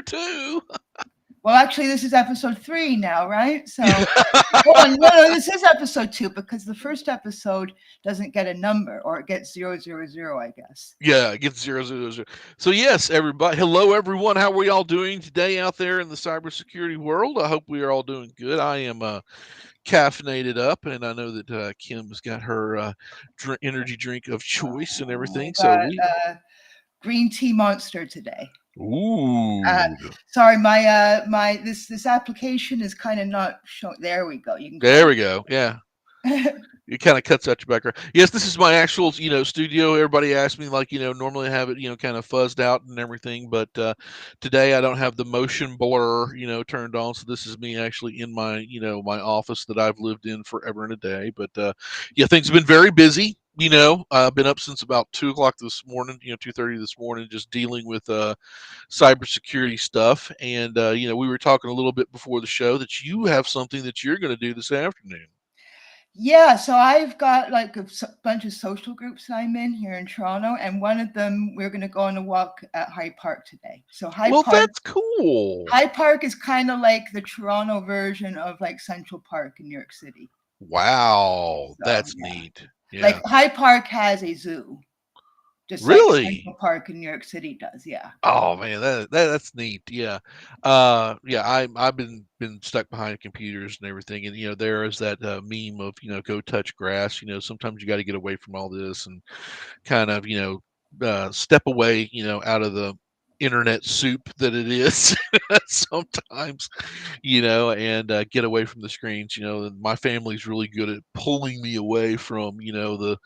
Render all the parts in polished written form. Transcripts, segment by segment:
too. Well, actually, this is episode 3 now, right? So, oh, no, this is episode 2 because the first episode doesn't get a number, or it gets 000, I guess. Yeah, it gets 000. So yes, everybody. Hello, everyone. How are y'all doing today out there in the cybersecurity world? I hope we are all doing good. I am caffeinated up, and I know that Kim's got her energy drink of choice and everything. I So got we. green tea monster today. Ooh. Sorry, my this application is kind of not showing. There we go. You can There kind we go. Yeah. It kind of cuts out your background. Yes, this is my actual, studio. Everybody asks me, like, normally I have it, kind of fuzzed out and everything, but today I don't have the motion blur, turned on. So this is me actually in my, my office that I've lived in forever and a day. But yeah, things have been very busy. I've been up since about 2 o'clock this morning, 2:30 this morning, just dealing with cybersecurity stuff. And we were talking a little bit before the show that you have something that you're going to do this afternoon. Yeah, so I've got like a bunch of social groups I'm in here in Toronto, and one of them we're going to go on a walk at Hyde Park today. So Well, that's cool. Hyde Park is kind of like the Toronto version of like Central Park in New York City. Wow, that's neat. Yeah. Like Hyde Park has a zoo, just really? like Central Park in New York City does. Yeah. Oh man, that's neat. Yeah, yeah. I've been stuck behind computers and everything, and there is that meme of go touch grass. Sometimes you got to get away from all this and kind of step away out of the internet soup that it is sometimes, and get away from the screens. My family's really good at pulling me away from the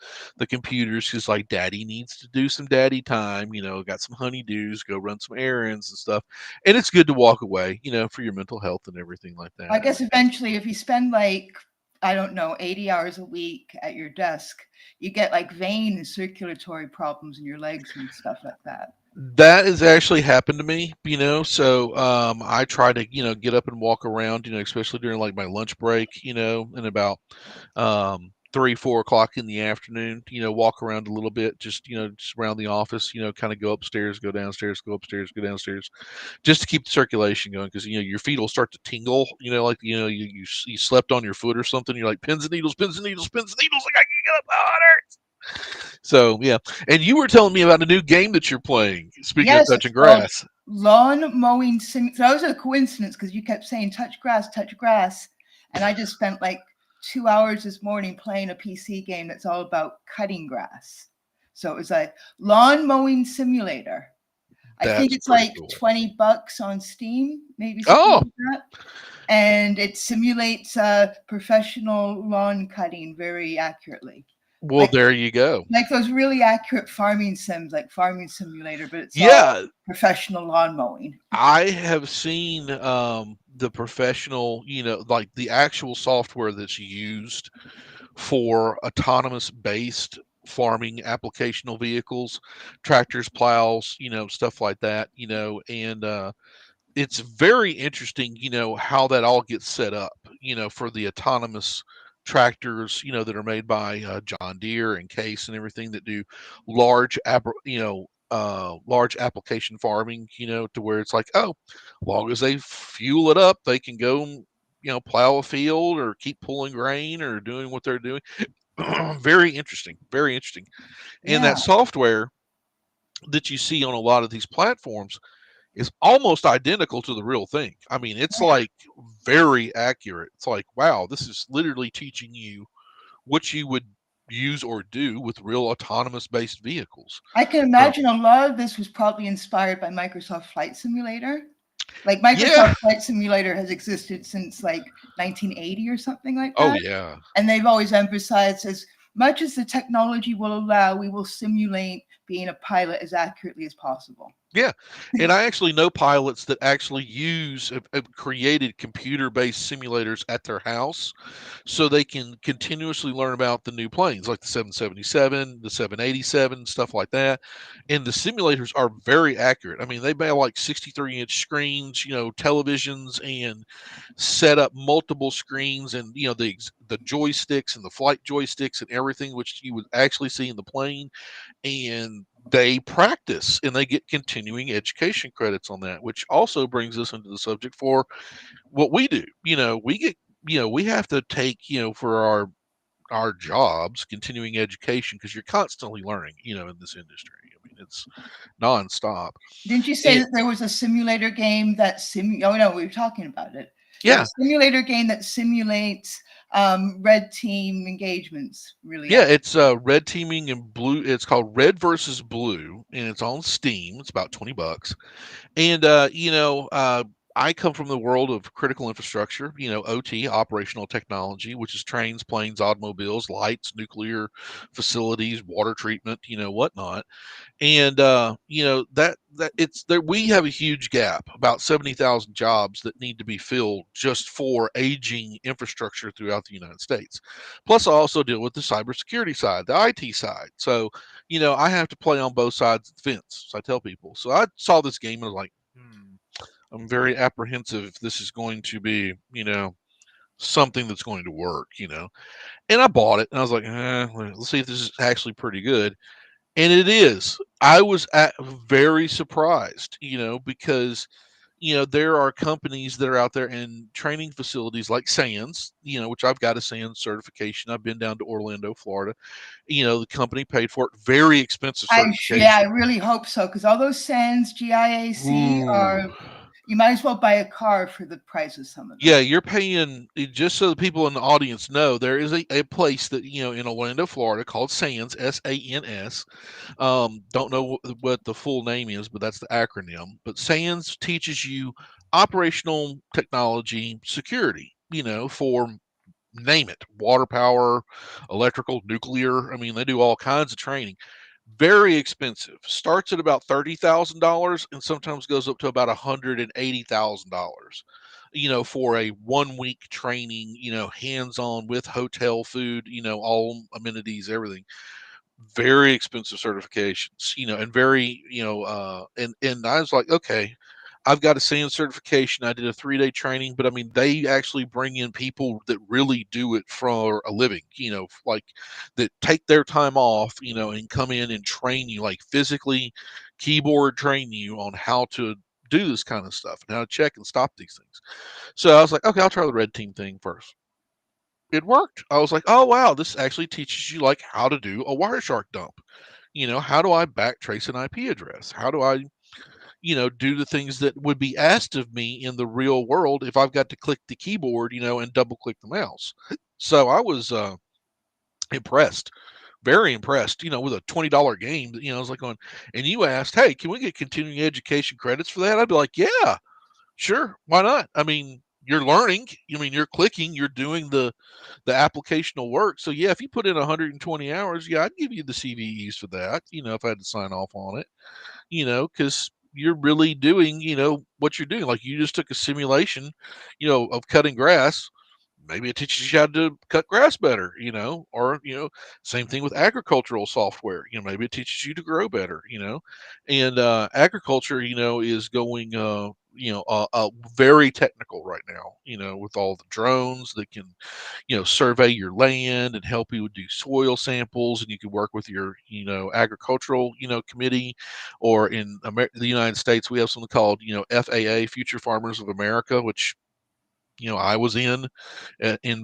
computers because like daddy needs to do some daddy time. Got some honeydews, go run some errands and stuff, and it's good to walk away for your mental health and everything like that. I guess eventually if you spend like, I don't know, 80 hours a week at your desk, you get like vein and circulatory problems in your legs and stuff like that. That has actually happened to me, so I try to, get up and walk around, especially during like my lunch break, and about 3, 4 o'clock in the afternoon, walk around a little bit, just around the office, kind of go upstairs, go downstairs, go upstairs, go downstairs, just to keep the circulation going. Because, your feet will start to tingle, like, you slept on your foot or something. You're like, pins and needles, pins and needles, pins and needles. Like, I can't get up. Oh, it hurts. So yeah, and you were telling me about a new game that you're playing. Speaking of touching grass, lawn mowing sim. So that was a coincidence because you kept saying touch grass, and I just spent like 2 hours this morning playing a PC game that's all about cutting grass. So it was like lawn mowing simulator. I think it's like cool. $20 on Steam, maybe something like that. And it simulates professional lawn cutting very accurately. Well, there you go. Like those really accurate farming sims, like Farming Simulator, but it's all professional lawn mowing. I have seen the professional, like the actual software that's used for autonomous based farming applicational vehicles, tractors, plows, stuff like that, and it's very interesting, how that all gets set up, for the autonomous tractors, that are made by John Deere and Case and everything that do large, large application farming, to where it's like, oh, long as they fuel it up, they can go, plow a field or keep pulling grain or doing what they're doing. Very interesting, very interesting. And that software that you see on a lot of these platforms is almost identical to the real thing. I mean, it's like very accurate. It's like, wow, this is literally teaching you what you would use or do with real autonomous based vehicles. I can imagine a lot of this was probably inspired by Microsoft Flight Simulator. Like Microsoft Flight Simulator has existed since like 1980 or something like that. Oh yeah. And they've always emphasized, as much as the technology will allow, we will simulate being a pilot as accurately as possible. Yeah, and I actually know pilots that actually have created computer-based simulators at their house, so they can continuously learn about the new planes, like the 777, the 787, stuff like that. And the simulators are very accurate. I mean, they have like 63-inch screens, televisions, and set up multiple screens, and the joysticks and the flight joysticks and everything, which you would actually see in the plane. And they practice and they get continuing education credits on that, which also brings us into the subject for what we do. We get, we have to take, for our jobs, continuing education, because you're constantly learning, in this industry. I mean, it's nonstop. Didn't you say And that there was a simulator game that oh no, we were talking about it. There's yeah, a simulator game that simulates red team engagements really yeah, active. it's red teaming and blue. It's called Red versus Blue, and it's on Steam. It's about $20. And I come from the world of critical infrastructure, OT, operational technology, which is trains, planes, automobiles, lights, nuclear facilities, water treatment, whatnot. And that it's there. We have a huge gap, about 70,000 jobs that need to be filled just for aging infrastructure throughout the United States. Plus, I also deal with the cybersecurity side, the IT side. So, I have to play on both sides of the fence. So I tell people. So I saw this game and I was like, I'm very apprehensive if this is going to be, something that's going to work, And I bought it and I was like, let's see if this is actually pretty good. And it is. I was very surprised, because there are companies that are out there in training facilities like SANS, which I've got a SANS certification. I've been down to Orlando, Florida. The company paid for it. Very expensive Yeah, I certification. really hope so because all those SANS GIAC Ooh. are you might as well buy a car for the price of some of them. Yeah, you're paying, just so the people in the audience know, there is a place that, in Orlando, Florida called SANS, SANS. Don't know what the full name is, but that's the acronym. But SANS teaches you operational technology security, for name it, water power, electrical, nuclear. I mean, they do all kinds of training. Very expensive. Starts at about $30,000 and sometimes goes up to about $180,000. For a 1 week training, hands on with hotel, food, all amenities, everything. Very expensive certifications, and very, and I was like, okay, I've got a SANS certification. I did a 3-day training, but I mean, they actually bring in people that really do it for a living, like that take their time off, and come in and train you, like physically keyboard train you on how to do this kind of stuff and how to check and stop these things. So I was like, okay, I'll try the red team thing first. It worked. I was like, oh wow, this actually teaches you like how to do a Wireshark dump. How do I backtrace an IP address? How do I, do the things that would be asked of me in the real world if I've got to click the keyboard, and double click the mouse. So I was impressed, very impressed, with a $20 game. I was like going, and you asked, hey, can we get continuing education credits for that? I'd be like, yeah, sure, why not? I mean, you're learning. I mean, you're clicking, you're doing the applicational work. So yeah, if you put in 120 hours, yeah, I'd give you the CVEs for that. If I had to sign off on it, because you're really doing, what you're doing. Like you just took a simulation, of cutting grass. Maybe it teaches you how to cut grass better, or, same thing with agricultural software. Maybe it teaches you to grow better, and agriculture, is going, very technical right now, with all the drones that can, survey your land and help you do soil samples. And you can work with your, agricultural, committee, or in the United States, we have something called, FAA, Future Farmers of America, which, I was in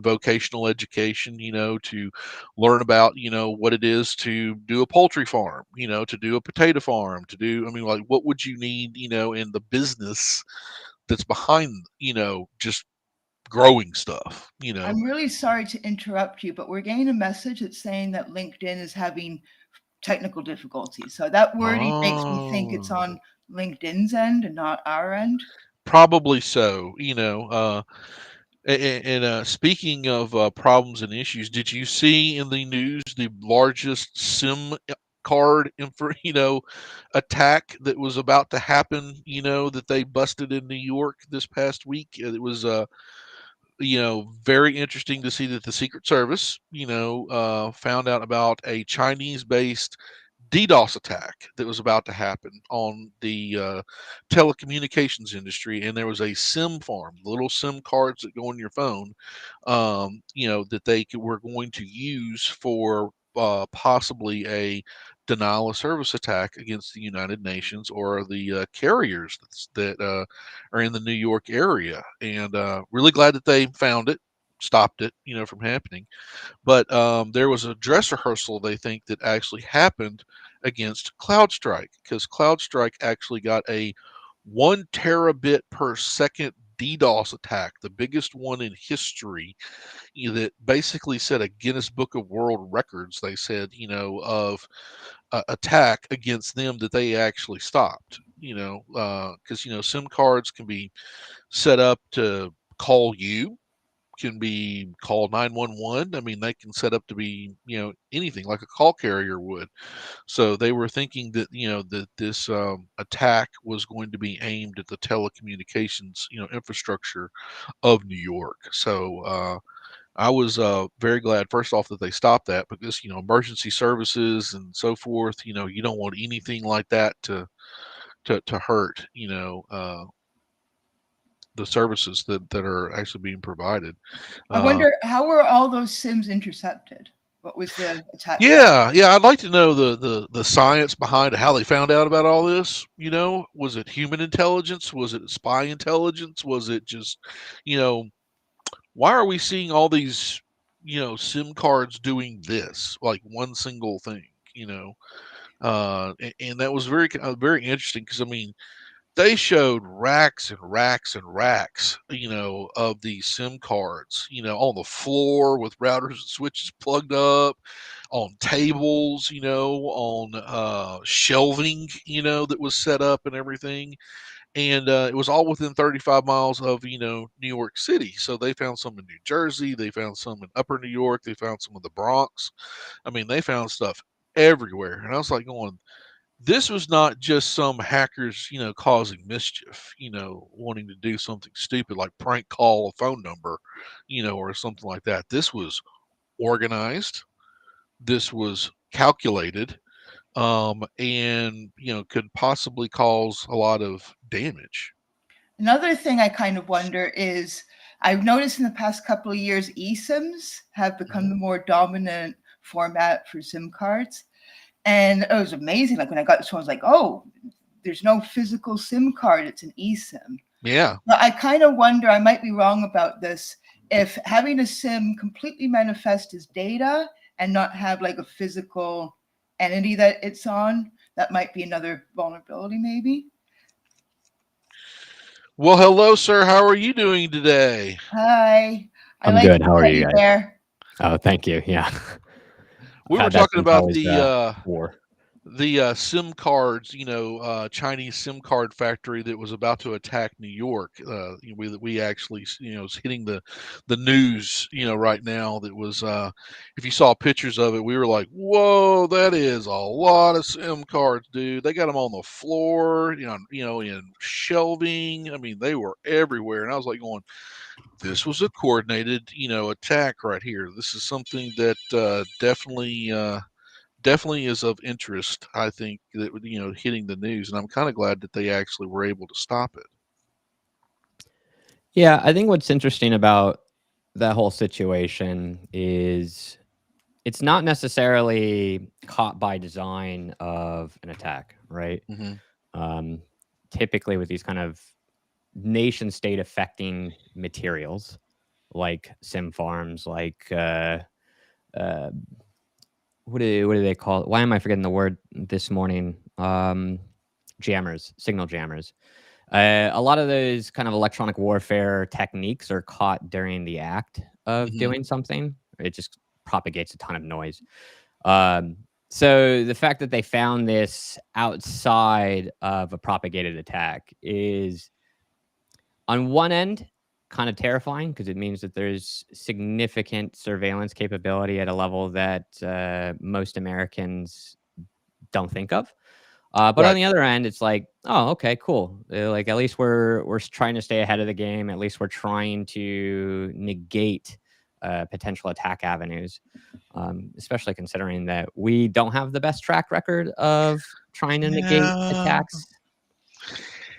vocational education, to learn about, what it is to do a poultry farm, to do a potato farm, to do, I mean, like, what would you need, in the business that's behind, just growing stuff, I'm really sorry to interrupt you, but we're getting a message that's saying that LinkedIn is having technical difficulties. So that wording makes me think it's Oh, on LinkedIn's end and not our end. probably so, and speaking of problems and issues, did you see in the news the largest SIM card attack that was about to happen? That they busted in New York this past week. It was very interesting to see that the Secret Service, found out about a Chinese-based DDoS attack that was about to happen on the telecommunications industry, and there was a SIM farm, little SIM cards that go on your phone, that were going to use for possibly a denial of service attack against the United Nations or the carriers that are in the New York area. And really glad that they found it, stopped it, from happening. But there was a dress rehearsal they think that actually happened against CloudStrike, because CloudStrike actually got a 1 terabit per second DDoS attack, the biggest one in history, that basically set a Guinness Book of World Records. They said, of attack against them that they actually stopped. Because SIM cards can be set up to call you, can be call 911. I mean, they can set up to be, anything like a call carrier would. So they were thinking that, that this attack was going to be aimed at the telecommunications, infrastructure of New York. So I was very glad, first off, that they stopped that, because, emergency services and so forth, you don't want anything like that to hurt, the services that are actually being provided. I wonder, how were all those SIMs intercepted? What was the attack? Yeah, I'd like to know the science behind how they found out about all this. Was it human intelligence? Was it spy intelligence? Was it just, you know, why are we seeing all these, SIM cards doing this, like one single thing, and that was very interesting, because I mean, they showed racks and racks and racks, of these SIM cards, on the floor with routers and switches plugged up, on tables, on shelving, that was set up and everything. And it was all within 35 miles of, New York City. So they found some in New Jersey, they found some in Upper New York, they found some in the Bronx. I mean, they found stuff everywhere. And I was like going, this was not just some hackers, causing mischief, wanting to do something stupid like prank call a phone number, or something like that. This was organized. This was calculated, and could possibly cause a lot of damage. Another thing I kind of wonder is, I've noticed in the past couple of years, eSIMs have become Mhm. the more dominant format for SIM cards. And it was amazing. Like when I got this one, I was like, oh, there's no physical SIM card, it's an eSIM. Yeah. But I kind of wonder, I might be wrong about this, if having a SIM completely manifest as data and not have like a physical entity that it's on, that might be another vulnerability, maybe. Well, hello, sir. How are you doing today? Hi, I I'm like good. your How are you teddy guys? bear. Oh, thank you. Yeah. I've We were had that talking since I about was the 4. SIM cards, Chinese SIM card factory that was about to attack New York. We actually, is hitting the news, right now. That was, if you saw pictures of it, we were like, whoa, that is a lot of SIM cards, dude. They got them on the floor, in shelving. I mean, they were everywhere, and I was like going, this was a coordinated, attack right here. This is something that definitely is of interest. I think that, hitting the news, and I'm kind of glad that they actually were able to stop it. Yeah, I think what's interesting about that whole situation is it's not necessarily caught by design of an attack, right? Hmm. Um, Typically, with these kind of nation state affecting materials like sim farms, like uh, what do they call it? Why am I forgetting the word this morning? Jammers, signal jammers. A lot of those kind of electronic warfare techniques are caught during the act of Hmm. doing something. It just propagates a ton of noise. Um, so the fact that they found this outside of a propagated attack is, on one end, kind of terrifying, because it means that there's significant surveillance capability at a level that most Americans don't think of. But on Right. the other end, it's like, oh, okay, cool. Like, at least we're trying to stay ahead of the game. At least we're trying to negate potential attack avenues. Especially considering that we don't have the best track record of trying to negate Yeah. attacks.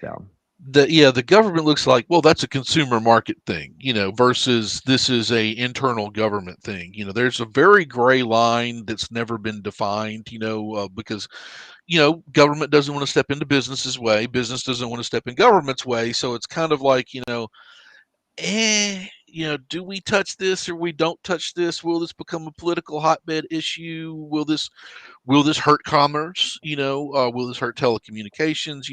So. the government looks like, well, that's a consumer market thing, versus this is a internal government thing. There's a very gray line that's never been defined, because government doesn't want to step into business's way, business doesn't want to step in government's way, so it's kind of like, do we touch this or we don't touch this? Will this become a political hotbed issue? Will this hurt commerce? Will this hurt telecommunications?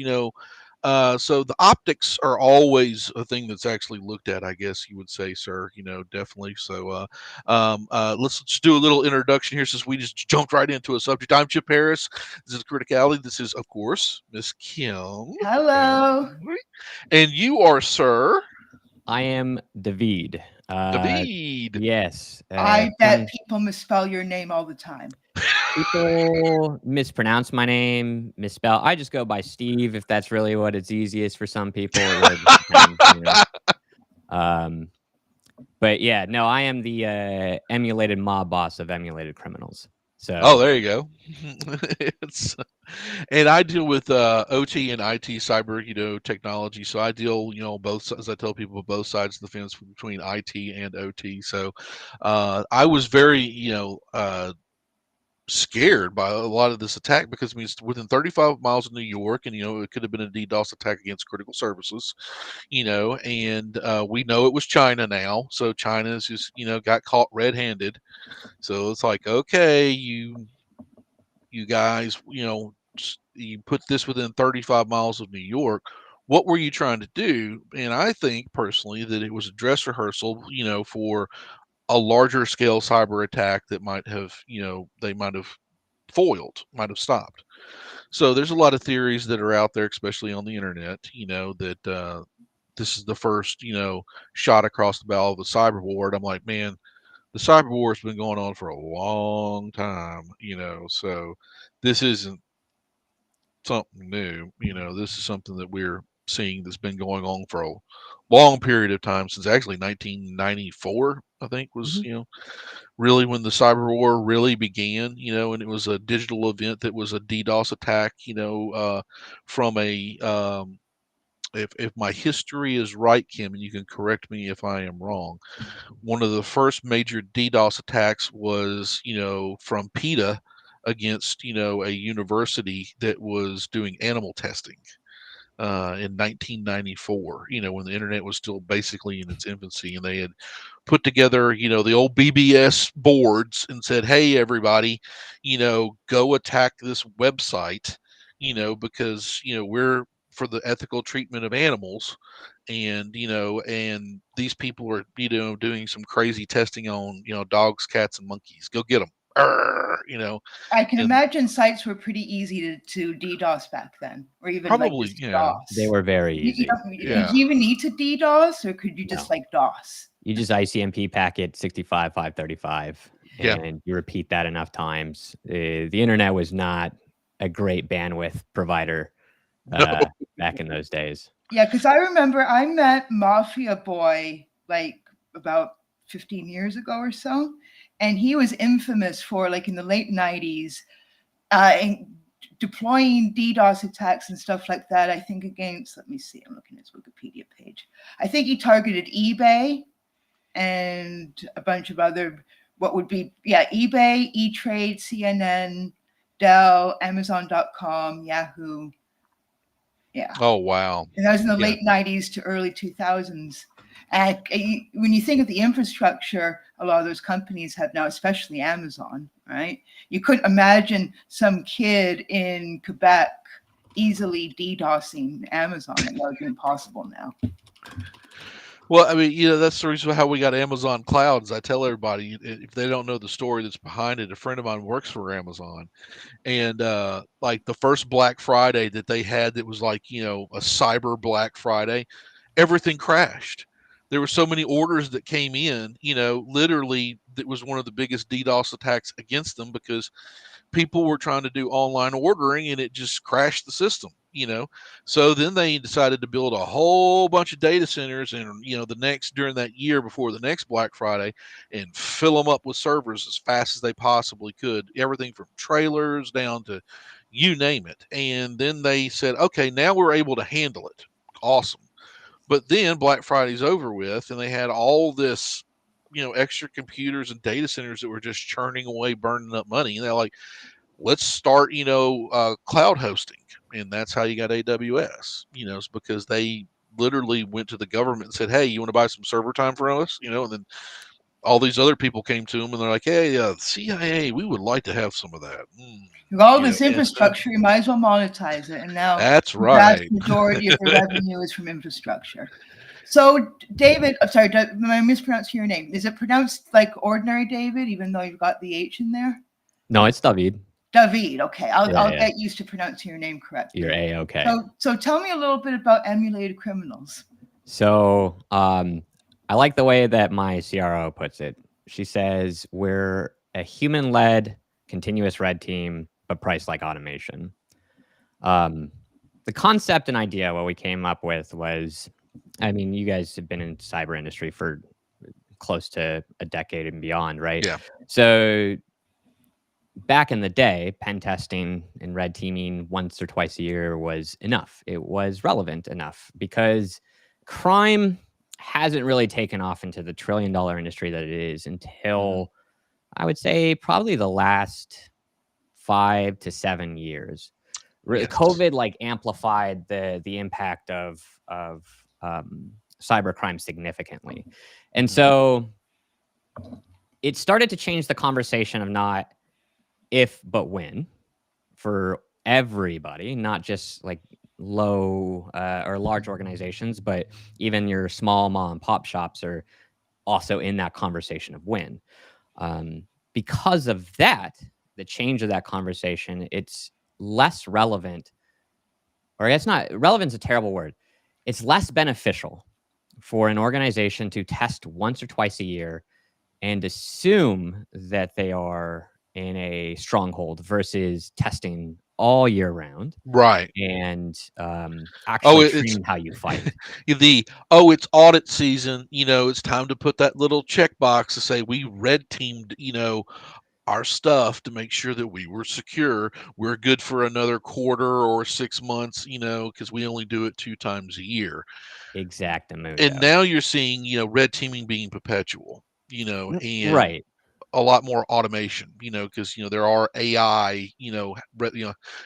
So the optics are always a thing that's actually looked at, I guess you would say, sir. Definitely. So let's just do a little introduction here since we just jumped right into a subject. I'm Chip Harris. This is Criticality. This is, of course, Miss Kim. Hello. And you are, sir. I am Dahvid. Dahvid. Yes. I bet people misspell your name all the time. People mispronounce my name, misspell. I just go by Steve if that's really what it's easiest for some people. It really depends, but yeah, no, I am the emulated mob boss of emulated criminals. So there you go. And I deal with OT and IT cyber, technology. So I deal, both, as I tell people, both sides of the fence between IT and OT. So I was very, scared by a lot of this attack because it's within 35 miles of New York, and it could have been a DDoS attack against critical services, and we know it was China now. So China's just got caught red-handed. So it's like, okay, you guys, you put this within 35 miles of New York. What were you trying to do? And I think personally that it was a dress rehearsal, for a larger scale cyber attack that might have, they might have foiled, might have stopped. So there's a lot of theories that are out there, especially on the internet, that this is the first, shot across the bow of the cyber war. And I'm like, man, the cyber war has been going on for a long time, so this isn't something new. This is something that we're seeing that's been going on for a long period of time, since actually 1994, I think, was, really when the cyber war really began, and it was a digital event that was a DDoS attack, from a, if my history is right, Kim, and you can correct me if I am wrong, one of the first major DDoS attacks was, from PETA against, a university that was doing animal testing in 1994, when the internet was still basically in its infancy, and they had put together, the old BBS boards and said, hey, everybody, go attack this website, because, we're for the ethical treatment of animals. And, and these people are, doing some crazy testing on, dogs, cats, and monkeys. Go get them. I can and imagine sites were pretty easy to DDoS back then, or even probably, like just yeah. DOS. they were very easy. Did you even need to DDoS, or could you just like DOS? You just ICMP packet 65.535, Yeah. and you repeat that enough times. The internet was not a great bandwidth provider back in those days. Yeah, because I remember I met Mafia Boy like about 15 years ago or so, and he was infamous for, like, in the late 90s, deploying DDoS attacks and stuff like that. I think against, let me see, I'm looking at his Wikipedia page. I think he targeted eBay and a bunch of other, what would be, eBay, E-Trade, CNN, Dell, Amazon.com, Yahoo. Yeah. Oh, wow. And that was in the late 90s to early 2000s. And when you think of the infrastructure a lot of those companies have now, especially Amazon, right? You couldn't imagine some kid in Quebec easily DDoSing Amazon. That would be impossible now. Well, I mean, that's the reason how we got Amazon Clouds. I tell everybody, if they don't know the story that's behind it, a friend of mine works for Amazon, and like the first Black Friday that they had, that was like, a cyber Black Friday, everything crashed. There were so many orders that came in, literally, that was one of the biggest DDoS attacks against them, because people were trying to do online ordering and it just crashed the system. So then they decided to build a whole bunch of data centers, and during that year before the next Black Friday, and fill them up with servers as fast as they possibly could, everything from trailers down to you name it. And then they said, okay, now we're able to handle it awesome. But then Black Friday's over with, and they had all this, extra computers and data centers that were just churning away, burning up money. And they're like, let's start, cloud hosting. And that's how you got AWS, it's because they literally went to the government and said, hey, you want to buy some server time from us? And then all these other people came to them and they're like, hey, CIA, we would like to have some of that. With all this infrastructure, you might as well monetize it. And now that's the right. vast majority of the revenue is from infrastructure. So, David, I'm sorry, am I mispronouncing your name? Is it pronounced like ordinary David, even though you've got the H in there? No, it's Dahvid. Dahvid. Okay, I'll get used to pronouncing your name correctly. You're A-okay. So tell me a little bit about emulated criminals. So I like the way that my CRO puts it. She says, we're a human-led continuous red team, but priced like automation. The concept and idea, what we came up with was, I mean, you guys have been in cyber industry for close to a decade and beyond, right? Yeah. So back in the day, pen testing and red teaming once or twice a year was enough. It was relevant enough because crime hasn't really taken off into the trillion-dollar industry that it is until, I would say, probably the last 5 to 7 years. Yes. COVID amplified the impact of cybercrime significantly. And so it started to change the conversation of not if, but when for everybody, not just low or large organizations, but even your small mom and pop shops are also in that conversation of when. Because of that, the change of that conversation, it's less relevant, or it's not relevant is a terrible word. It's less beneficial for an organization to test once or twice a year and assume that they are in a stronghold versus testing all year round. Right. And actually treating how you fight. It's audit season, it's time to put that little checkbox to say we red teamed, our stuff to make sure that we were secure. We're good for another quarter or 6 months, because we only do it 2 times a year. Exactamundo. And now you're seeing, red teaming being perpetual, and right. a lot more automation, because there are AI,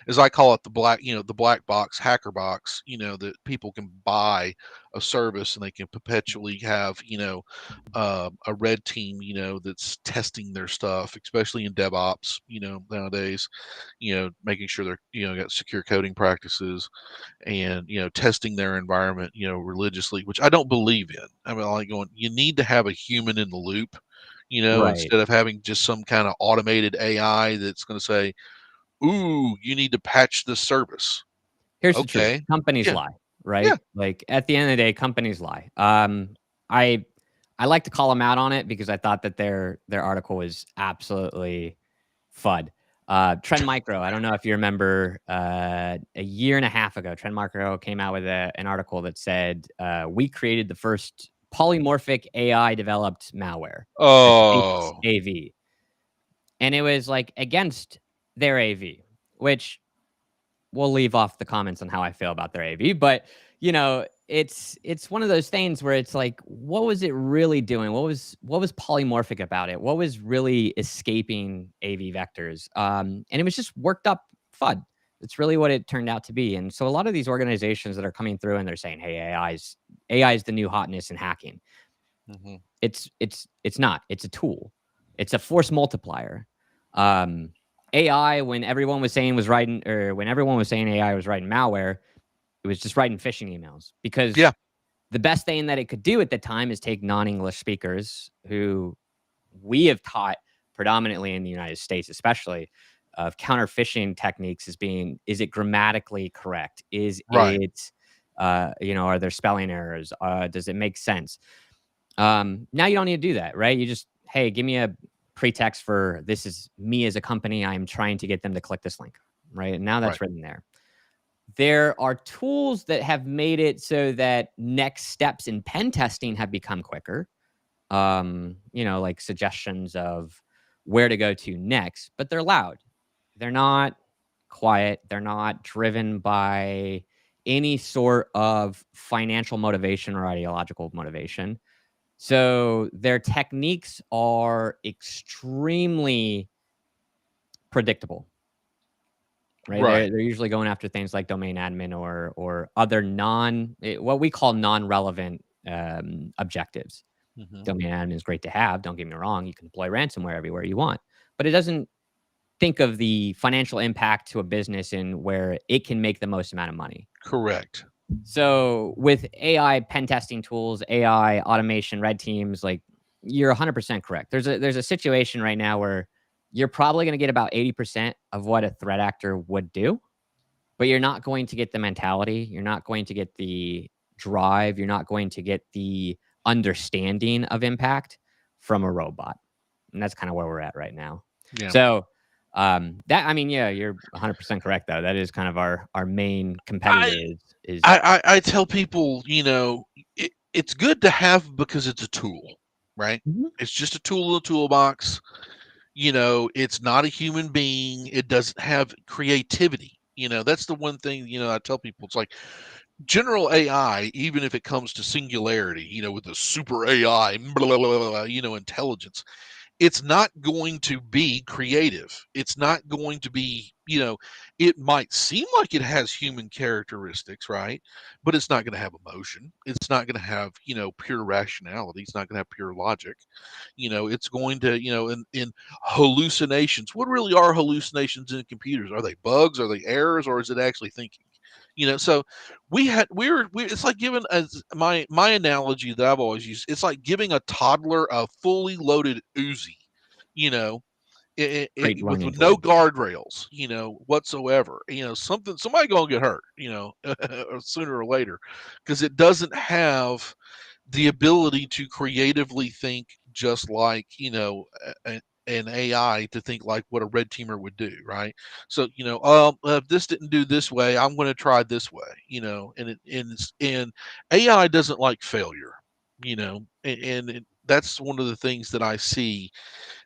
as I call it, the black box, hacker box, that people can buy a service and they can perpetually have, a red team, that's testing their stuff, especially in DevOps, nowadays, making sure they're, got secure coding practices and, testing their environment, religiously, which I don't believe in. I mean, you need to have a human in the loop, right. instead of having just some kind of automated AI that's going to say, ooh, you need to patch this service. Here's the truth. Companies lie, right? Yeah. At the end of the day, companies lie. I like to call them out on it because I thought that their article was absolutely FUD. Trend Micro, I don't know if you remember, a year and a half ago, Trend Micro came out with an article that said, we created the first polymorphic AI developed malware. Oh, AV. And it was against their AV, which we'll leave off the comments on how I feel about their AV. But, it's one of those things where it's what was it really doing? What was polymorphic about it? What was really escaping AV vectors? And it was just worked up FUD. It's really what it turned out to be. And so a lot of these organizations that are coming through and they're saying, hey, AI is the new hotness in hacking. Mm-hmm. It's not. It's a tool. It's a force multiplier. AI, when everyone was saying AI was writing malware, it was just writing phishing emails because the best thing that it could do at the time is take non-English speakers who we have taught predominantly in the United States, especially of counter phishing techniques is it grammatically correct? Is it, are there spelling errors? Does it make sense? Now you don't need to do that, right? You just, hey, give me a pretext for this is me as a company. I'm trying to get them to click this link, right? And now that's written there. There are tools that have made it so that next steps in pen testing have become quicker. Like suggestions of where to go to next, but they're loud. They're not quiet. They're not driven by any sort of financial motivation or ideological motivation. So their techniques are extremely predictable, right? Right. They're usually going after things like domain admin or other what we call non-relevant objectives. Hmm. Domain admin is great to have. Don't get me wrong. You can deploy ransomware everywhere you want, but it doesn't think of the financial impact to a business and where it can make the most amount of money. Correct. So with AI pen testing tools, AI automation, red teams, like you're 100% correct. There's a situation right now where you're probably going to get about 80% of what a threat actor would do, but you're not going to get the mentality. You're not going to get the drive. You're not going to get the understanding of impact from a robot. And that's kind of where we're at right now. Yeah. So that, I mean, yeah, you're 100% correct though. That is kind of our main competitor I is I tell people, it's good to have because it's a tool, right? Mhm. It's just a tool in the toolbox. It's not a human being. It doesn't have creativity. That's the one thing, I tell people. It's like general AI, even if it comes to singularity, with the super AI, blah, blah, blah, blah, intelligence, it's not going to be creative. It's not going to be, it might seem like it has human characteristics, right? But it's not going to have emotion. It's not going to have, pure rationality. It's not going to have pure logic. It's going to, in hallucinations. What really are hallucinations in computers? Are they bugs? Are they errors? Or is it actually thinking? So it's like giving, as my analogy that I've always used, it's like giving a toddler a fully loaded Uzi, you know great with learning no tool. guardrails, whatsoever. Somebody gonna get hurt, sooner or later, because it doesn't have the ability to creatively think, just like an AI to think like what a red teamer would do, right? So if this didn't do this way, I'm going to try this way, and AI doesn't like failure, that's one of the things that I see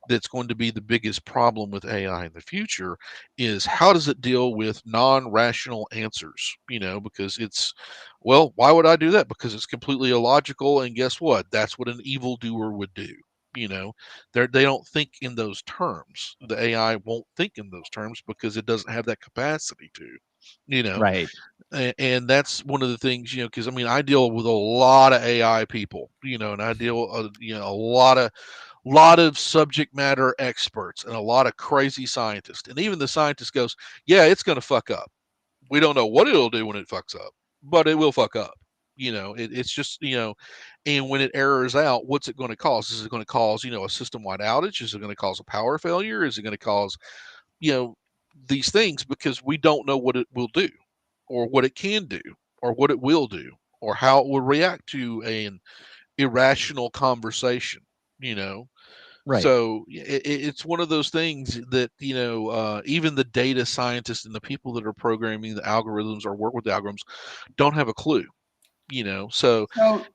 that's going to be the biggest problem with AI in the future is how does it deal with non-rational answers? Because well, why would I do that? Because it's completely illogical, and guess what? That's what an evildoer would do. You know, they don't think in those terms. The AI won't think in those terms because it doesn't have that capacity to. You know, Right. and that's one of the things, because I mean, I deal with a lot of AI people, and I deal, a lot of subject matter experts and a lot of crazy scientists. And even the scientist goes, yeah, it's going to fuck up. We don't know what it'll do when it fucks up, but it will fuck up. It's just, and when it errors out, what's it going to cause? Is it going to cause, a system wide outage? Is it going to cause a power failure? Is it going to cause, you know, these things, because we don't know what it will do or what it can do or what it will do or how it will react to an irrational conversation, you know? Right. So it's one of those things that, even the data scientists and the people that are programming the algorithms or work with the algorithms don't have a clue, so So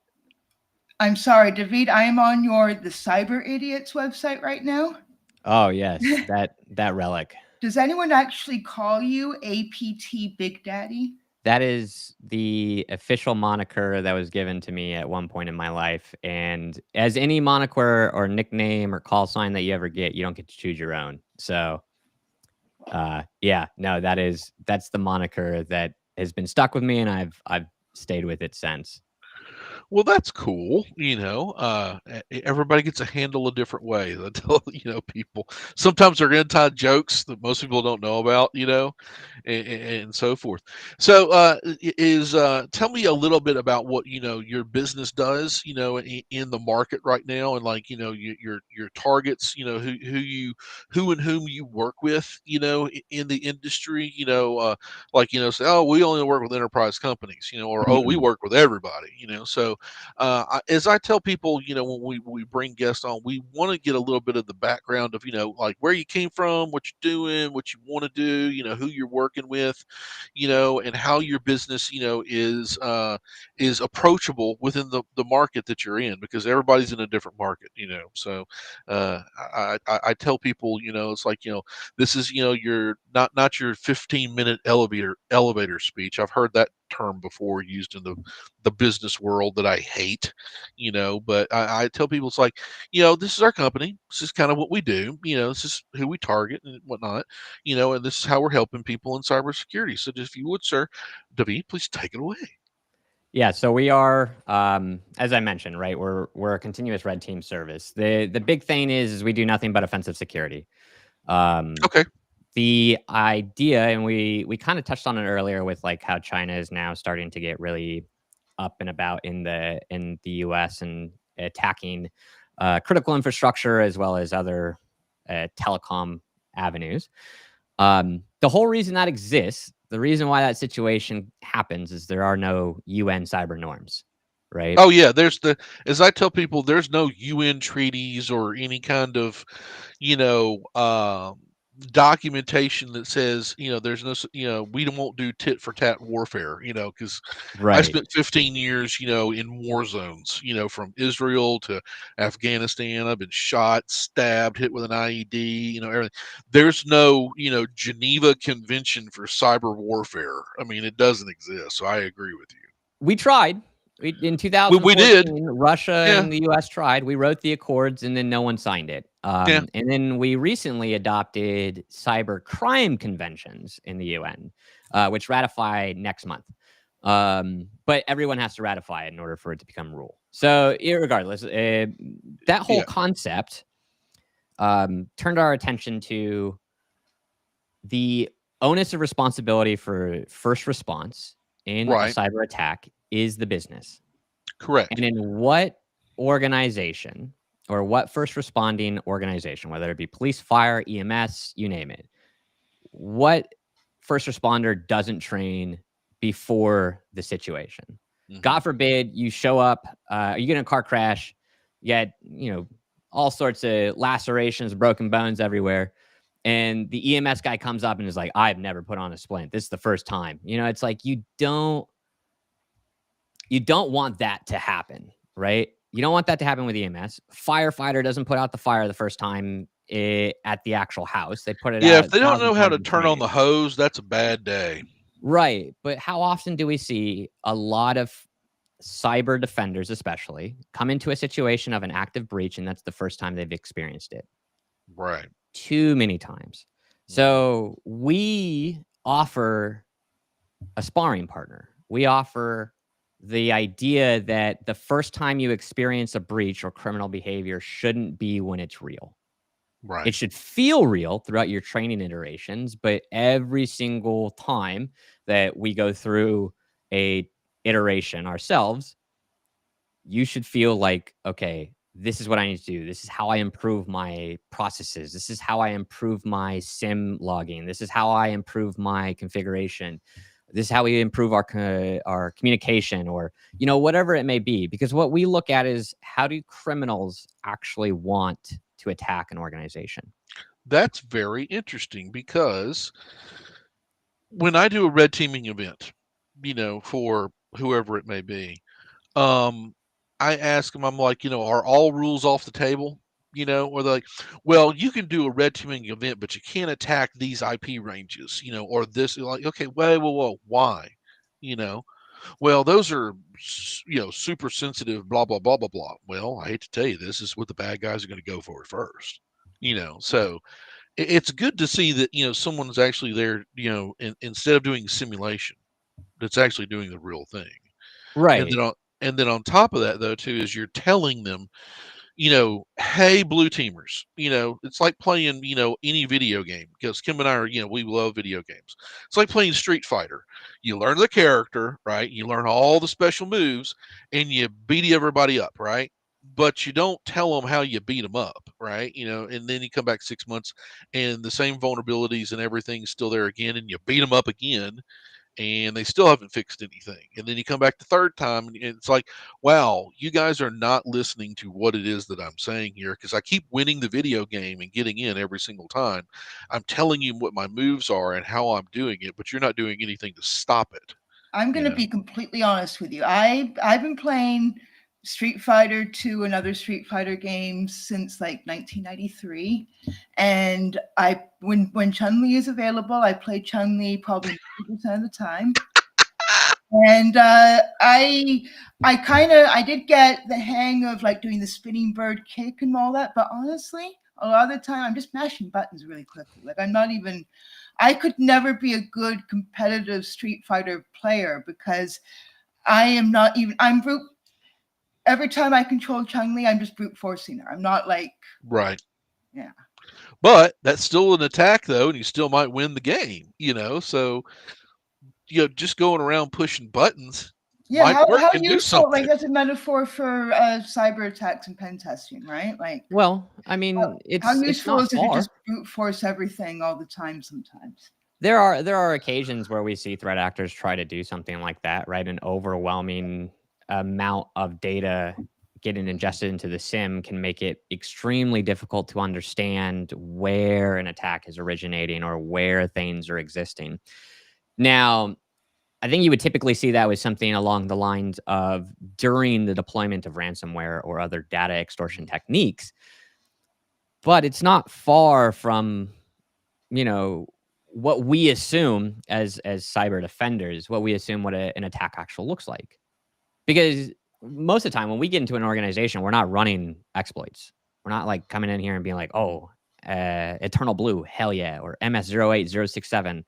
I'm sorry, David, I am on the Cyber Idiots website right now. Oh yes, that relic. Does anyone actually call you APT Big Daddy? That is the official moniker that was given to me at one point in my life. And as any moniker or nickname or call sign that you ever get, you don't get to choose your own. So, yeah, no, that's the moniker that has been stuck with me, and I've stayed with it since. well, that's cool. Everybody gets a handle a different way. I tell people sometimes they're inside jokes that most people don't know about, and so forth. So, tell me a little bit about what your business does, in the market right now, and like your targets, who and whom you work with, in the industry, like say, oh, we only work with enterprise companies, or oh, we Mhm. work with everybody, so as I tell people, when we bring guests on, we want to get a little bit of the background of, like where you came from, what you're doing, what you want to do, who you're working with, and how your business, is approachable within the market that you're in, because everybody's in a different market, so I tell people, it's like, this is, your not your 15-minute elevator speech. I've heard that term before used in the business world that I hate, but I tell people it's like, this is our company. This is kind of what we do. This is who we target and whatnot, and this is how we're helping people in cybersecurity. So just, if you would, sir, David, please take it away. Yeah, so we are, as I mentioned, right? We're a continuous red team service. The big thing is we do nothing but offensive security. Okay. The idea, and we kind of touched on it earlier with like how China is now starting to get really up and about in the U.S. and attacking critical infrastructure as well as other telecom avenues. The whole reason that exists, the reason why that situation happens, is there are no UN cyber norms, right? Oh yeah, as I tell people, there's no UN treaties or any kind of, documentation that says, there's no, we won't do tit for tat warfare, because I Right. spent 15 years, in war zones, from Israel to Afghanistan. I've been shot, stabbed, hit with an IED, everything. There's no, Geneva Convention for cyber warfare. I mean, it doesn't exist. So I agree with you. We tried. In We did. 2014, Russia Yeah. and the U.S. tried. We wrote the accords, and then no one signed it. Yeah. And then we recently adopted cyber crime conventions in the UN, which ratify next month. But everyone has to ratify it in order for it to become rule. So, irregardless, that whole concept turned our attention to the onus of responsibility for first response in a cyber attack is the business. Correct. And in what organization or what first responding organization, whether it be police, fire, EMS, you name it, what first responder doesn't train before the situation? Mm-hmm. God forbid you show up, you get in a car crash, you get, all sorts of lacerations, broken bones everywhere. And the EMS guy comes up and is like, I've never put on a splint. This is the first time. It's like you don't want that to happen, right? You don't want that to happen with EMS. Firefighter doesn't put out the fire the first time at the actual house. They put it out. Yeah, if they don't know how to turn on the hose, that's a bad day. Right. But how often do we see a lot of cyber defenders, especially, come into a situation of an active breach, and that's the first time they've experienced it? Right. Too many times. So we offer a sparring partner. We offer the idea that the first time you experience a breach or criminal behavior shouldn't be when it's real. Right. It should feel real throughout your training iterations, but every single time that we go through a iteration ourselves, you should feel like, okay, this is what I need to do. This is how I improve my processes. This is how I improve my SIM logging. This is how I improve my configuration. This is how we improve our communication, or, whatever it may be. Because what we look at is, how do criminals actually want to attack an organization? That's very interesting, because when I do a red teaming event, for whoever it may be, I ask them, I'm like, are all rules off the table? Or they're like, well, you can do a red teaming event, but you can't attack these IP ranges, or this. Like, okay, whoa, why? Well, those are, super sensitive, blah, blah, blah, blah, blah. Well, I hate to tell you, this is what the bad guys are going to go for first, so it's good to see that, someone's actually there, instead of doing simulation, that's actually doing the real thing. Right. And then on top of that, though, too, is you're telling them, hey, blue teamers, it's like playing, any video game, because Kim and I are, we love video games. It's like playing Street Fighter. You learn the character, right? You learn all the special moves, and you beat everybody up, right? But you don't tell them how you beat them up, right? And then you come back 6 months, and the same vulnerabilities and everything's still there again, and you beat them up again, and they still haven't fixed anything. And then you come back the third time, and it's like, wow, you guys are not listening to what it is that I'm saying here, because I keep winning the video game and getting in every single time. I'm telling you what my moves are and how I'm doing it, but you're not doing anything to stop it. I'm going to be completely honest with you. I've been playing Street Fighter 2 and other Street Fighter games since like 1993, and when Chun-Li is available, I play Chun-Li probably 90% of the time. And I did get the hang of like doing the spinning bird kick and all that, but honestly, a lot of the time I'm just mashing buttons really quickly. Like I could never be a good competitive Street Fighter player because I'm every time I control Chun-Li, I'm just brute forcing her. I'm not like, right. yeah. But that's still an attack, though, and you still might win the game, So, just going around pushing buttons Yeah, might work how and do useful, like something. that's a metaphor for cyber attacks and pen testing, right? Like, Well, I mean, how it's useful not is it to far. just brute force everything all the time sometimes? There are occasions where we see threat actors try to do something like that, right? An overwhelming amount of data getting ingested into the sim can make it extremely difficult to understand where an attack is originating or where things are existing. Now, I think you would typically see that with something along the lines of during the deployment of ransomware or other data extortion techniques, but it's not far from, what we assume as cyber defenders, what we assume what an attack actually looks like. Because most of the time when we get into an organization, we're not running exploits. We're not like coming in here and being like, oh, Eternal Blue, hell yeah, or MS-08067.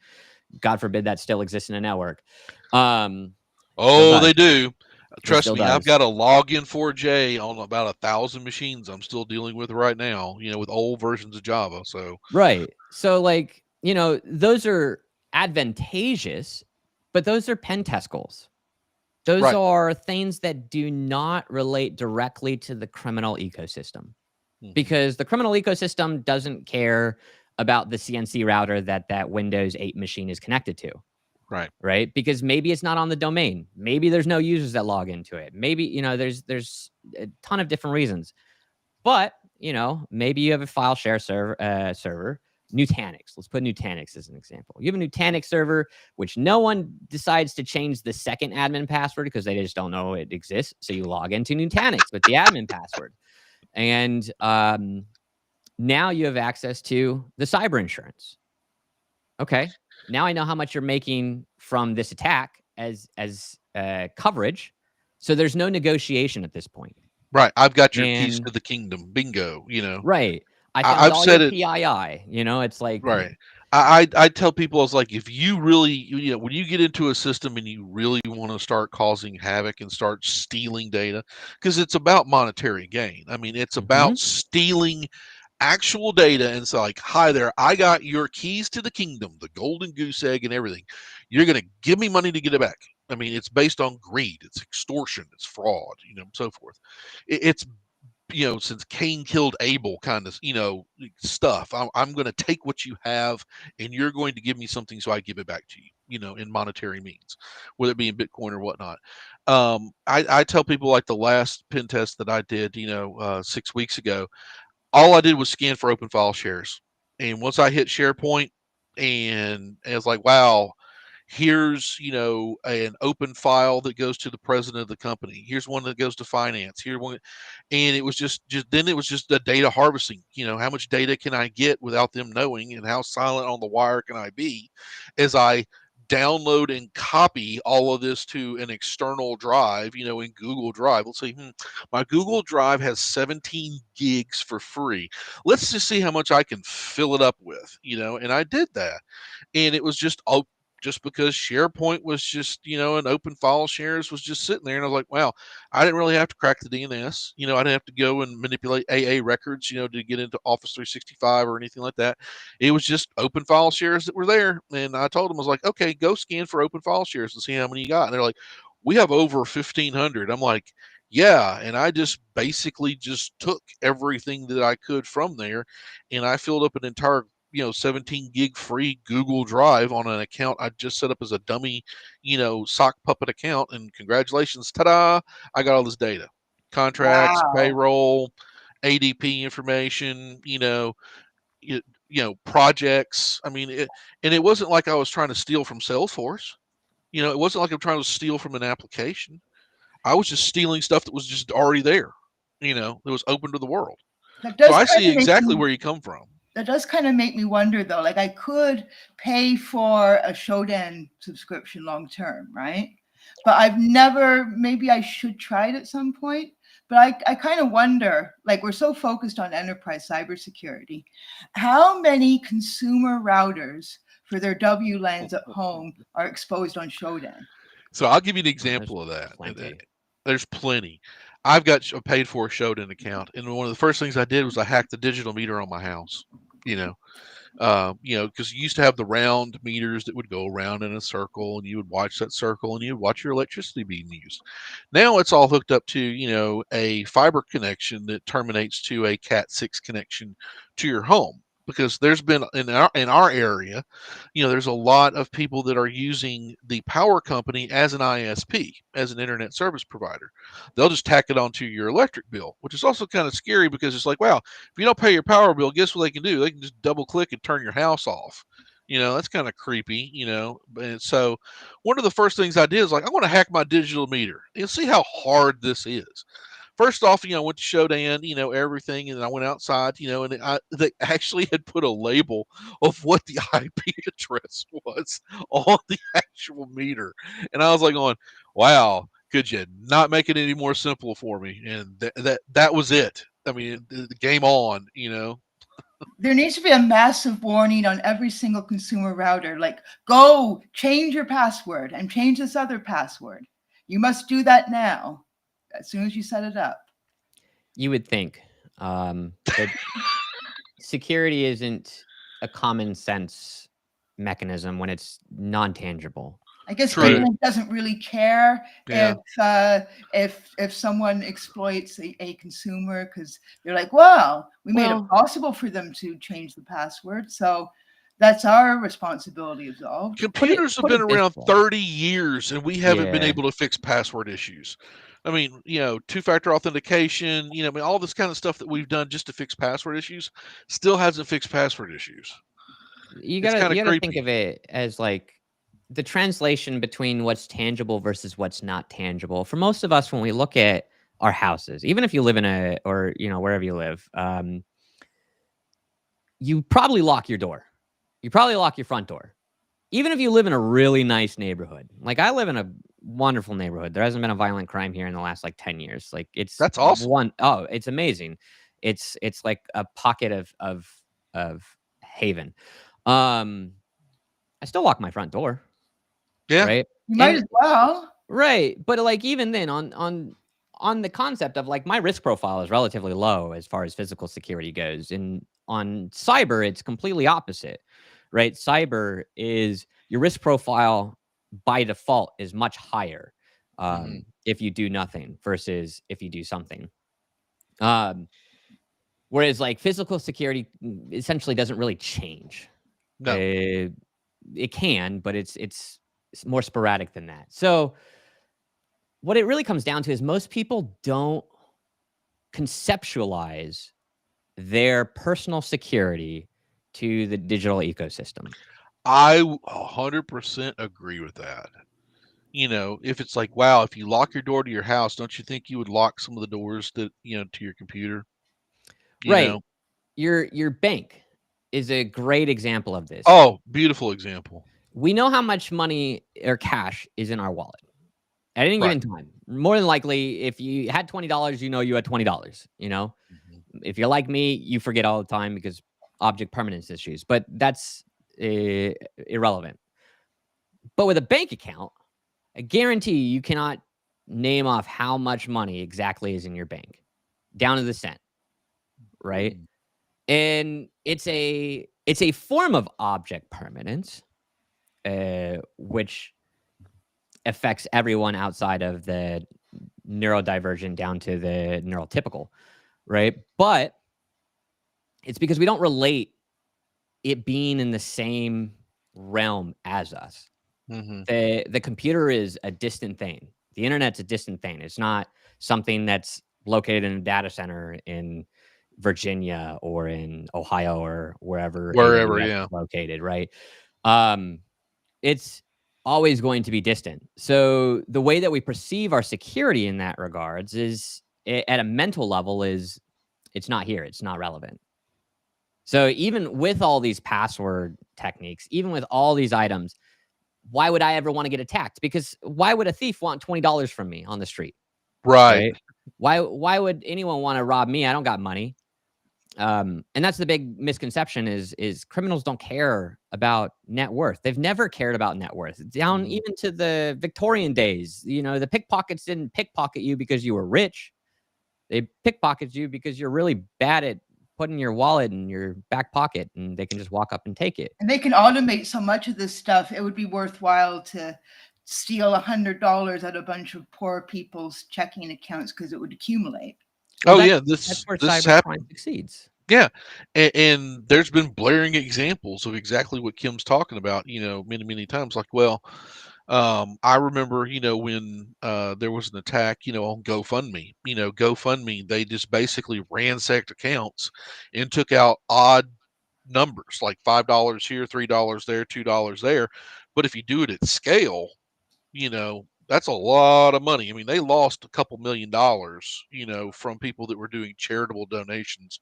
God forbid that still exists in a network. Still Oh, does. they do. It Trust still me, I've does. got a login4j on about 1,000 machines I'm still dealing with right now, with old versions of Java. So, Right. So, like, those are advantageous, but those are pen test goals. Those right. are things that do not relate directly to the criminal ecosystem Mhm. because the criminal ecosystem doesn't care about the CNC router that Windows 8 machine is connected to. Right. Right? Because maybe it's not on the domain. Maybe there's no users that log into it. Maybe, there's a ton of different reasons. But, maybe you have a file share server, Nutanix. Let's put Nutanix as an example. You have a Nutanix server, which no one decides to change the second admin password because they just don't know it exists. So you log into Nutanix with the admin password. And now you have access to the cyber insurance. Okay. Now I know how much you're making from this attack as coverage. So there's no negotiation at this point. Right. I've got your keys And to the kingdom. Bingo. right. I found I've all your said it. PII. It's like, Right. I tell people, I was like, if you really, when you get into a system and you really want to start causing havoc and start stealing data, because it's about monetary gain. I mean, it's about stealing actual data and it's like, hi there, I got your keys to the kingdom, the golden goose egg and everything. You're going to give me money to get it back. I mean, it's based on greed, it's extortion, it's fraud, so forth. It's since Cain killed Abel kind of, stuff. I'm going to take what you have and you're going to give me something so I give it back to you, in monetary means, whether it be in Bitcoin or whatnot. I tell people like the last pen test that I did, 6 weeks ago, all I did was scan for open file shares. And once I hit SharePoint and it was like, wow, here's an open file that goes to the president of the company, here's one that goes to finance, here's one, and it was just then it was just the data harvesting. How much data can I get without them knowing, and how silent on the wire can I be as I download and copy all of this to an external drive, in Google Drive. Let's say my Google Drive has 17 gigs for free, let's just see how much I can fill it up with, and I did that. And it was just because SharePoint was just, an open file shares was just sitting there. And I was like, wow, I didn't really have to crack the DNS. I didn't have to go and manipulate AA records, to get into Office 365 or anything like that. It was just open file shares that were there. And I told them, I was like, okay, go scan for open file shares and see how many you got. And they're like, we have over 1,500. I'm like, yeah. And I just basically just took everything that I could from there and I filled up an entire 17 gig free Google Drive on an account I just set up as a dummy, sock puppet account. And congratulations, ta-da! I got all this data, contracts, Wow. payroll, ADP information, projects. I mean, it wasn't like I was trying to steal from Salesforce. It wasn't like I'm trying to steal from an application. I was just stealing stuff that was just already there, that was open to the world. That So does I kind see of make exactly me, where you come from. that does kind of make me wonder though. Like I could pay for a Shodan subscription long term, right? but I've never, maybe I should try it at some point. But I kind of wonder, like, we're so focused on enterprise cybersecurity, how many consumer routers for their WLANs at home are exposed on Shodan? So I'll give you an There's example of that. plenty. There's plenty. I've got a paid for Shodan account, and one of the first things I did was I hacked the digital meter on my house. You know, because you used to have the round meters that would go around in a circle, and you would watch that circle, and you would watch your electricity being used. Now it's all hooked up to a fiber connection that terminates to a Cat 6 connection to your home. Because there's been in our area, there's a lot of people that are using the power company as an ISP, as an internet service provider. They'll just tack it onto your electric bill, which is also kind of scary because it's like, wow, if you don't pay your power bill, guess what they can do? They can just double click and turn your house off. That's kind of creepy. And so one of the first things I did is like, I want to hack my digital meter and see how hard this is. First off, I went to Shodan, everything, and then I went outside, and they actually had put a label of what the IP address was on the actual meter. And I was like going, wow, could you not make it any more simple for me? And that was it. I mean, the game on. There needs to be a massive warning on every single consumer router, like, go change your password and change this other password. You must do that now, as soon as you set it up. You would think that security isn't a common sense mechanism when it's non-tangible. I guess True. government doesn't really care Yeah. if someone exploits a consumer, because they're like, well, we made Well- it possible for them to change the password, so that's our responsibility as well. Computers have put it been this around way. 30 years, and we haven't been Yeah. able to fix password issues. I mean, two-factor authentication, I mean, all this kind of stuff that we've done just to fix password issues still hasn't fixed password issues. You It's gotta kinda think creepy. of it as like the translation between what's tangible versus what's not tangible. For most of us, when we look at our houses, even if you live in or wherever you live, you probably lock your door. You probably lock your front door. Even if you live in a really nice neighborhood. Like, I live in a wonderful neighborhood. There hasn't been a violent crime here in the last like 10 years. Like, it's That's awesome. it's amazing. It's like a pocket of haven. I still lock my front door. Yeah. Right. You might as well. Right. But like, even then on the concept of like, my risk profile is relatively low as far as physical security goes. And on cyber, it's completely opposite, right? Cyber is your risk profile by default is much higher if you do nothing versus if you do something. Whereas like physical security essentially doesn't really change. No. It can, but it's more sporadic than that. So what it really comes down to is most people don't conceptualize their personal security to the digital ecosystem. I 100% agree with that. If it's like, wow, if you lock your door to your house, don't you think you would lock some of the doors that, to your computer? Right. Your bank is a great example of this. Oh, beautiful example. We know how much money or cash is in our wallet at any Right. given time. More than likely, if you had $20, you had $20. If you're like me, you forget all the time because object permanence issues, but that's irrelevant. But with a bank account, I guarantee you cannot name off how much money exactly is in your bank, down to the cent, right? And it's a form of object permanence, which affects everyone outside of the neurodivergent down to the neurotypical, right? But it's because we don't relate it being in the same realm as us. The computer is a distant thing. The internet's a distant thing. It's not something that's located in a data center in Virginia or in Ohio or wherever AWS Yeah. is located, right? It's always going to be distant. So the way that we perceive our security in that regards is at a mental level is it's not here. It's not relevant. So even with all these password techniques, even with all these items, why would I ever want to get attacked? Because why would a thief want $20 from me on the street? Right. Right? Why would anyone want to rob me? I don't got money. And that's the big misconception is criminals don't care about net worth. They've never cared about net worth. Down even to the Victorian days, the pickpockets didn't pickpocket you because you were rich. They pickpocket you because you're really bad at putting your wallet in your back pocket, and they can just walk up and take it. And they can automate so much of this stuff. It would be worthwhile to steal $100 out of a bunch of poor people's checking accounts because it would accumulate. Well, That's where cybercrime succeeds. Yeah, and there's been blaring examples of exactly what Kim's talking about. Many times. Like, well, I remember, when there was an attack, on GoFundMe. GoFundMe, they just basically ransacked accounts and took out odd numbers, like $5 here, $3 there, $2 there. But if you do it at scale, that's a lot of money. I mean, they lost a couple $1 million, from people that were doing charitable donations,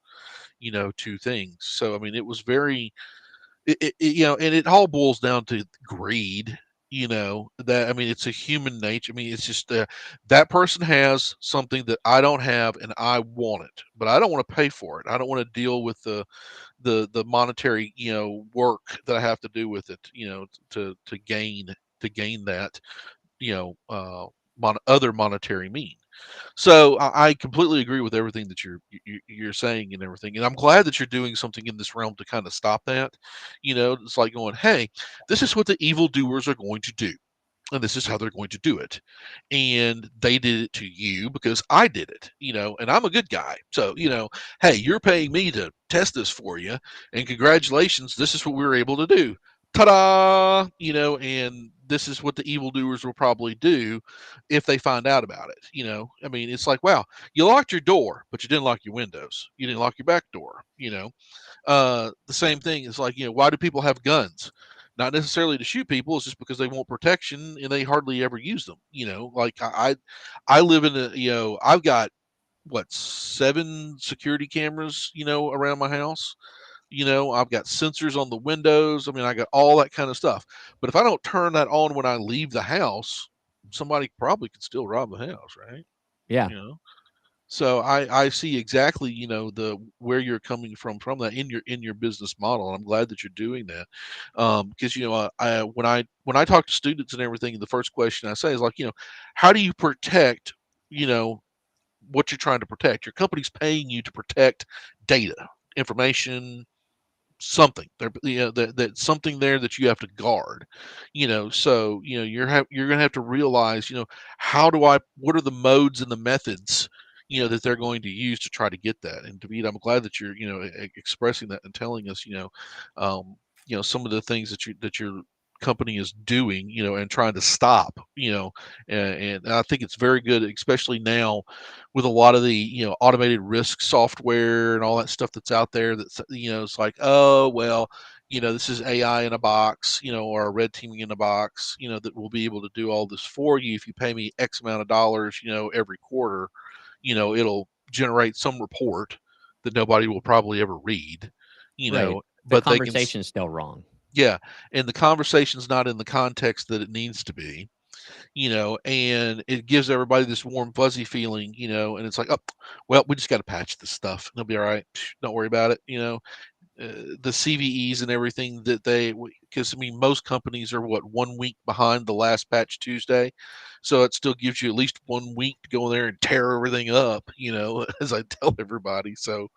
to things. So, I mean, it was very, and it all boils down to greed. I mean, it's a human nature. I mean, it's just that person has something that I don't have, and I want it, but I don't want to pay for it. I don't want to deal with the monetary, work that I have to do with it, to gain that, other monetary mean. So I completely agree with everything that you're saying and everything, and I'm glad that you're doing something in this realm to kind of stop that. It's like going, hey, this is what the evildoers are going to do, and this is how they're going to do it. And they did it to you because I did it, and I'm a good guy. So, hey, you're paying me to test this for you, and congratulations, this is what we were able to do. Ta-da! And this is what the evildoers will probably do if they find out about it. I mean, it's like, wow, you locked your door, but you didn't lock your windows. You didn't lock your back door. The same thing is like, why do people have guns? Not necessarily to shoot people. It's just because they want protection and they hardly ever use them. Like I live in I've got 7 security cameras, around my house. I've got sensors on the windows. I mean, I got all that kind of stuff. But if I don't turn that on when I leave the house, somebody probably could still rob the house, right? Yeah. So I see exactly, the where you're coming from that in your business model, and I'm glad that you're doing that. Because when I talk to students and everything, the first question I say is like, how do you protect, what you're trying to protect? Your company's paying you to protect data, information, something there, that's something there that you have to guard. So you're gonna have to realize, what are the modes and the methods, that they're going to use to try to get that. And David, I'm glad that you're, expressing that and telling us, some of the things that your company is doing, and trying to stop, and I think it's very good, especially now with a lot of the, automated risk software and all that stuff that's out there. That's, it's like, oh, well, this is AI in a box, or a red teaming in a box, that will be able to do all this for you. If you pay me X amount of dollars, every quarter, it'll generate some report that nobody will probably ever read, Right. but The conversation's still wrong. yeah, and the conversation's not in the context that it needs to be, and it gives everybody this warm, fuzzy feeling, and it's like, oh, well, we just got to patch this stuff. It'll be all right. Don't worry about it. The CVEs and everything that because I mean, most companies are 1 week behind the last patch Tuesday. So it still gives you at least 1 week to go in there and tear everything up, as I tell everybody. So,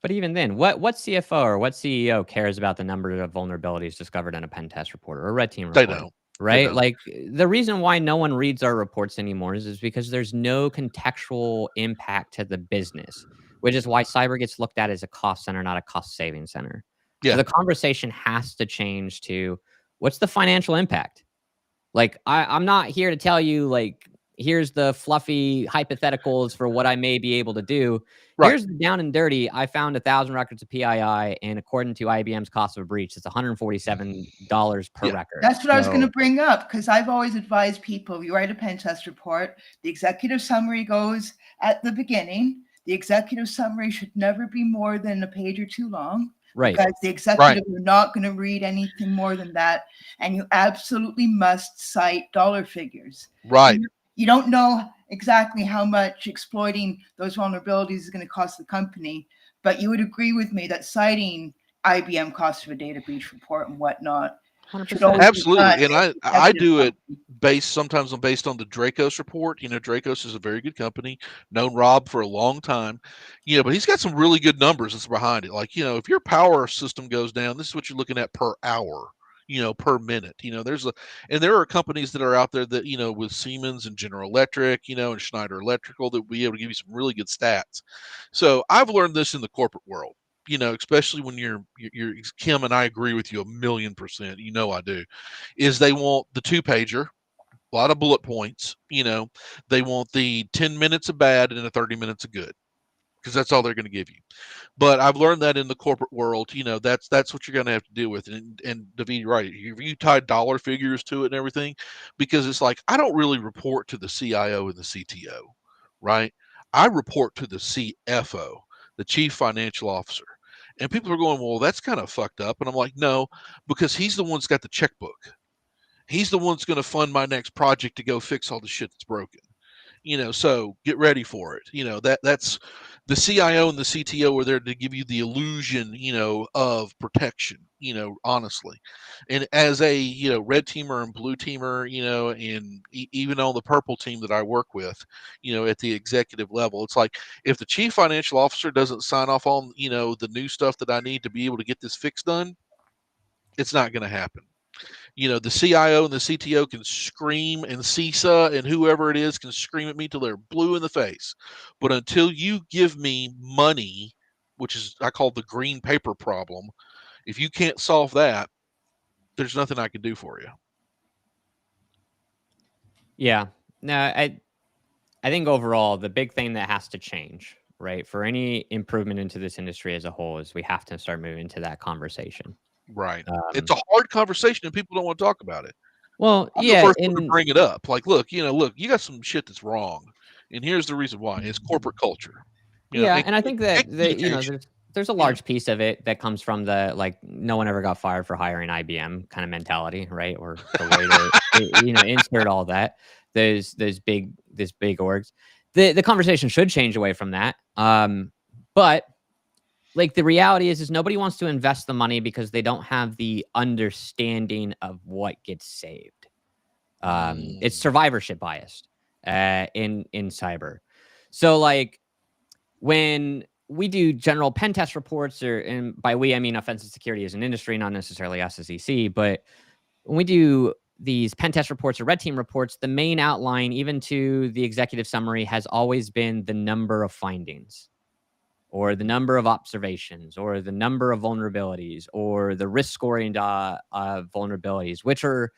But even then, what CFO or what CEO cares about the number of vulnerabilities discovered in a pen test report or a red team they report? don't. Right? Like the reason why no one reads our reports anymore is because there's no contextual impact to the business, which is why cyber gets looked at as a cost center, not a cost saving center. Yeah. So the conversation has to change to what's the financial impact? Like I'm not here to tell you like here's the fluffy hypotheticals for what I may be able to do. Right. Here's the down and dirty. I found 1,000 records of PII, and according to IBM's cost of a breach, it's $147 per record. That's what I was going to bring up, because I've always advised people, you write a pen test report, the executive summary goes at the beginning. The executive summary should never be more than a page or two long. Right. because the Right. executive are not going to read anything more than that. And you absolutely must cite dollar figures. Right. You don't know exactly how much exploiting those vulnerabilities is going to cost the company, but you would agree with me that citing IBM cost of a data breach report and whatnot should 100%. always be done. Absolutely. And I Executive do it company. sometimes I'm based on the Dracos report. Dracos is a very good company, known Rob for a long time. But he's got some really good numbers that's behind it. Like, if your power system goes down, this is what you're looking at per hour, per minute. And there are companies that are out there that, with Siemens and General Electric, and Schneider Electrical, that will be able to give you some really good stats. So I've learned this in the corporate world. Especially when you're Kim, and I agree with you 1,000,000%. I do. Is they want the 2-pager, a lot of bullet points. They want the 10 minutes of bad and the 30 minutes of good, because that's all they're going to give you. But I've learned that in the corporate world, that's what you're going to have to deal with. And David, you're right. You tie dollar figures to it and everything, because it's like, I don't really report to the CIO and the CTO, right? I report to the CFO, the chief financial officer. And people are going, well, that's kind of fucked up. And I'm like, no, because he's the one that's got the checkbook. He's the one that's going to fund my next project to go fix all the shit that's broken. So get ready for it. That's the CIO and the CTO are there to give you the illusion, of protection, honestly. And as a, red teamer and blue teamer, and even on the purple team that I work with, at the executive level, it's like, if the chief financial officer doesn't sign off on, the new stuff that I need to be able to get this fix done, it's not going to happen. The CIO and the CTO can scream, and CISA and whoever it is can scream at me till they're blue in the face. But until you give me money, which is, I call the green paper problem, if you can't solve that, there's nothing I can do for you. Yeah. No, I think overall the big thing that has to change, right, for any improvement into this industry as a whole, is we have to start moving into that conversation. Right. It's a hard conversation and people don't want to talk about it. Well, I'm the yeah, first one to bring it up. Like, look, you got some shit that's wrong. And here's the reason why. It's corporate culture. yeah, And and I think that communication. there's a large piece of it that comes from the, like, no one ever got fired for hiring IBM kind of mentality, right? Or the way to insert all that. Those big orgs. The conversation should change away from that. But like, the reality is nobody wants to invest the money because they don't have the understanding of what gets saved. It's survivorship biased in cyber. So, like, when we do general pen test reports, and by we I mean offensive security as an industry, not necessarily us as EC, but when we do these pen test reports or red team reports, the main outline, even to the executive summary, has always been the number of findings, or the number of observations, or the number of vulnerabilities, or the risk scoring vulnerabilities, which are,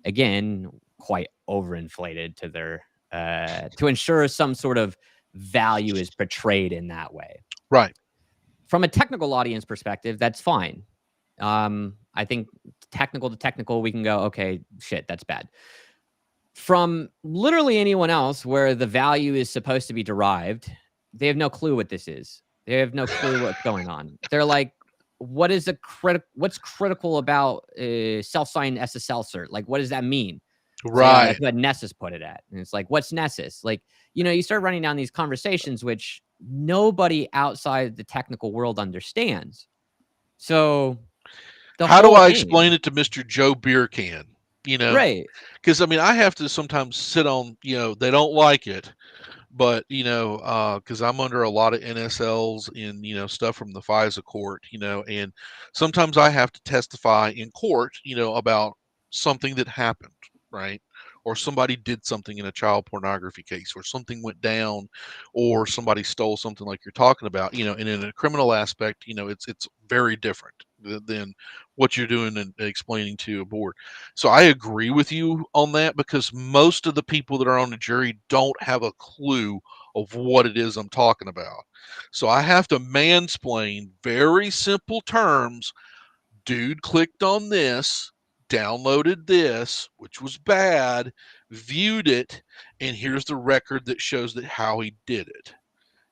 again, quite overinflated to their to ensure some sort of value is portrayed in that way. Right. From a technical audience perspective, that's fine. I think technical to technical, we can go, okay, shit, that's bad. From literally anyone else, where the value is supposed to be derived, they have no clue what this is. They have no clue what's going on. They're like, what's critical about self-signed SSL cert? Like, what does that mean? So, yeah, Right. that's what Nessus put it at. And it's like, what's Nessus? Like, you start running down these conversations, which nobody outside the technical world understands. So how do I explain it to Mr. Joe Beer Can? Right. Because I have to sometimes sit on, they don't like it, but because I'm under a lot of NSLs and stuff from the FISA court, and sometimes I have to testify in court, about something that happened, right? Or somebody did something in a child pornography case, or something went down, or somebody stole something like you're talking about, and in a criminal aspect, it's very different than what you're doing and explaining to a board. So I agree with you on that, because most of the people that are on the jury don't have a clue of what it is I'm talking about. So I have to mansplain very simple terms. Dude clicked on this, downloaded this, which was bad, viewed it, and here's the record that shows that how he did it.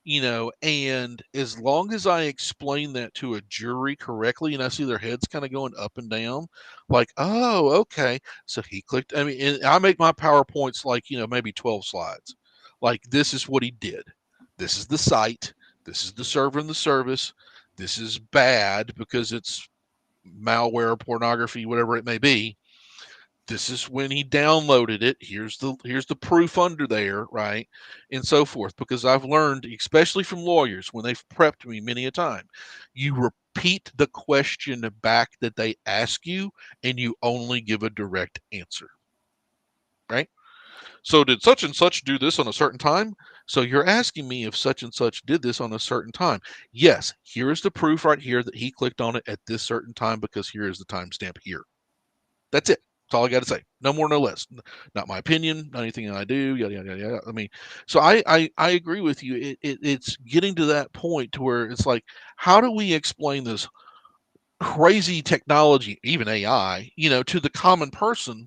And as long as I explain that to a jury correctly and I see their heads kind of going up and down, like, oh, okay. So he clicked. I mean, and I make my PowerPoints like, maybe 12 slides. Like, this is what he did. This is the site. This is the server and the service. This is bad because it's malware, pornography, whatever it may be. This is when he downloaded it. Here's the proof under there, right? And so forth. Because I've learned, especially from lawyers, when they've prepped me many a time, you repeat the question back that they ask you, and you only give a direct answer. Right? So did such and such do this on a certain time? So you're asking me if such and such did this on a certain time. Yes, here is the proof right here that he clicked on it at this certain time because here is the timestamp here. That's it. That's all I got to say. No more, no less. Not my opinion, not anything I do, yada, yada, yada. I mean, so I agree with you. It's getting to that point to where it's like, how do we explain this crazy technology, even AI, to the common person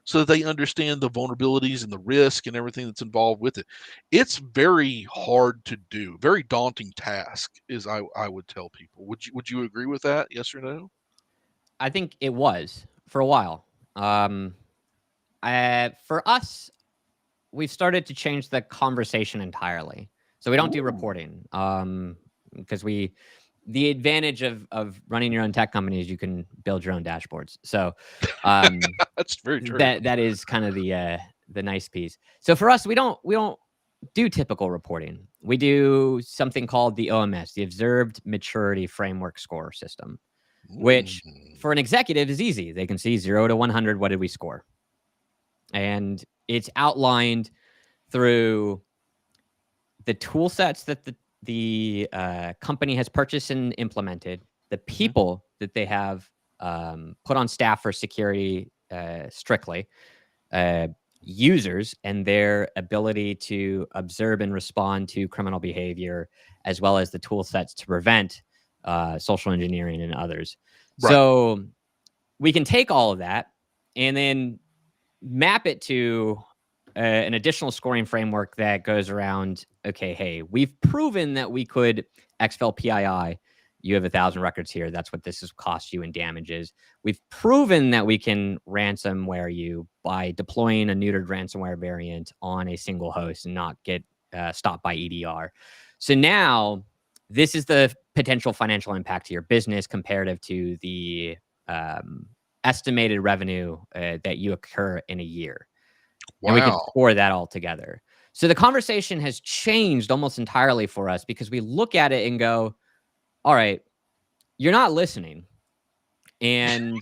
so that they understand the vulnerabilities and the risk and everything that's involved with it? It's very hard to do, very daunting task, is I would tell people. Would you agree with that? Yes or no? I think it was for a while. For us, we've started to change the conversation entirely. So we don't do Ooh. reporting because the advantage of running your own tech company is you can build your own dashboards. So That's very true. that is kind of the nice piece. So for us, we don't do typical reporting. We do something called the OMS, the Observed Maturity Framework Score System, which for an executive is easy. They can see 0 to 100. What did we score? And it's outlined through the tool sets that the company has purchased and implemented, the people that they have put on staff for security strictly, users and their ability to observe and respond to criminal behavior, as well as the tool sets to prevent social engineering and others. Right. So we can take all of that and then map it to an additional scoring framework that goes around, okay, hey, we've proven that we could exfil PII. You have 1,000 records here. That's what this has cost you in damages. We've proven that we can ransomware you by deploying a neutered ransomware variant on a single host and not get stopped by EDR. So now this is the potential financial impact to your business comparative to the estimated revenue that you occur in a year. Wow. And we could score that all together. So the conversation has changed almost entirely for us because we look at it and go, all right, you're not listening. And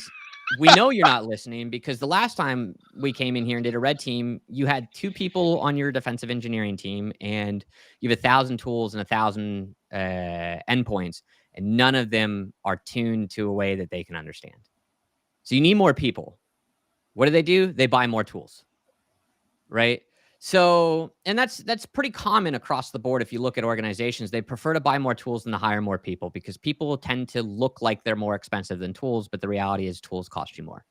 we know you're not listening because the last time we came in here and did a red team, you had 2 people on your defensive engineering team and you have 1,000 tools and 1,000 endpoints, and none of them are tuned to a way that they can understand. So you need more people. What do? They buy more tools, right? So, and that's pretty common across the board. If you look at organizations, they prefer to buy more tools than to hire more people because people tend to look like they're more expensive than tools, but the reality is tools cost you more.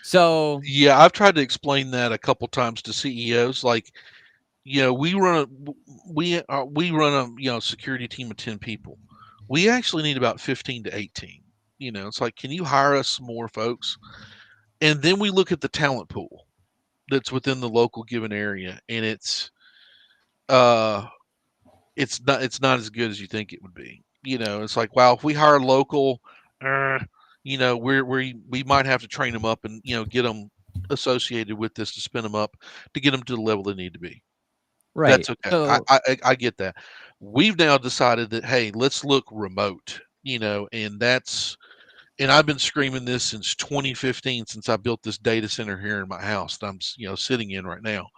So yeah, I've tried to explain that a couple times to CEOs. Like, we run a security team of 10 people. We actually need about 15 to 18. It's like, can you hire us some more folks? And then we look at the talent pool that's within the local given area, and it's not as good as you think it would be. It's like, wow, if we hire local, we might have to train them up and get them associated with this to spin them up to get them to the level they need to be. right. That's okay. So I get that. We've now decided that, hey, let's look remote. And I've been screaming this since 2015, since I built this data center here in my house that I'm sitting in right now.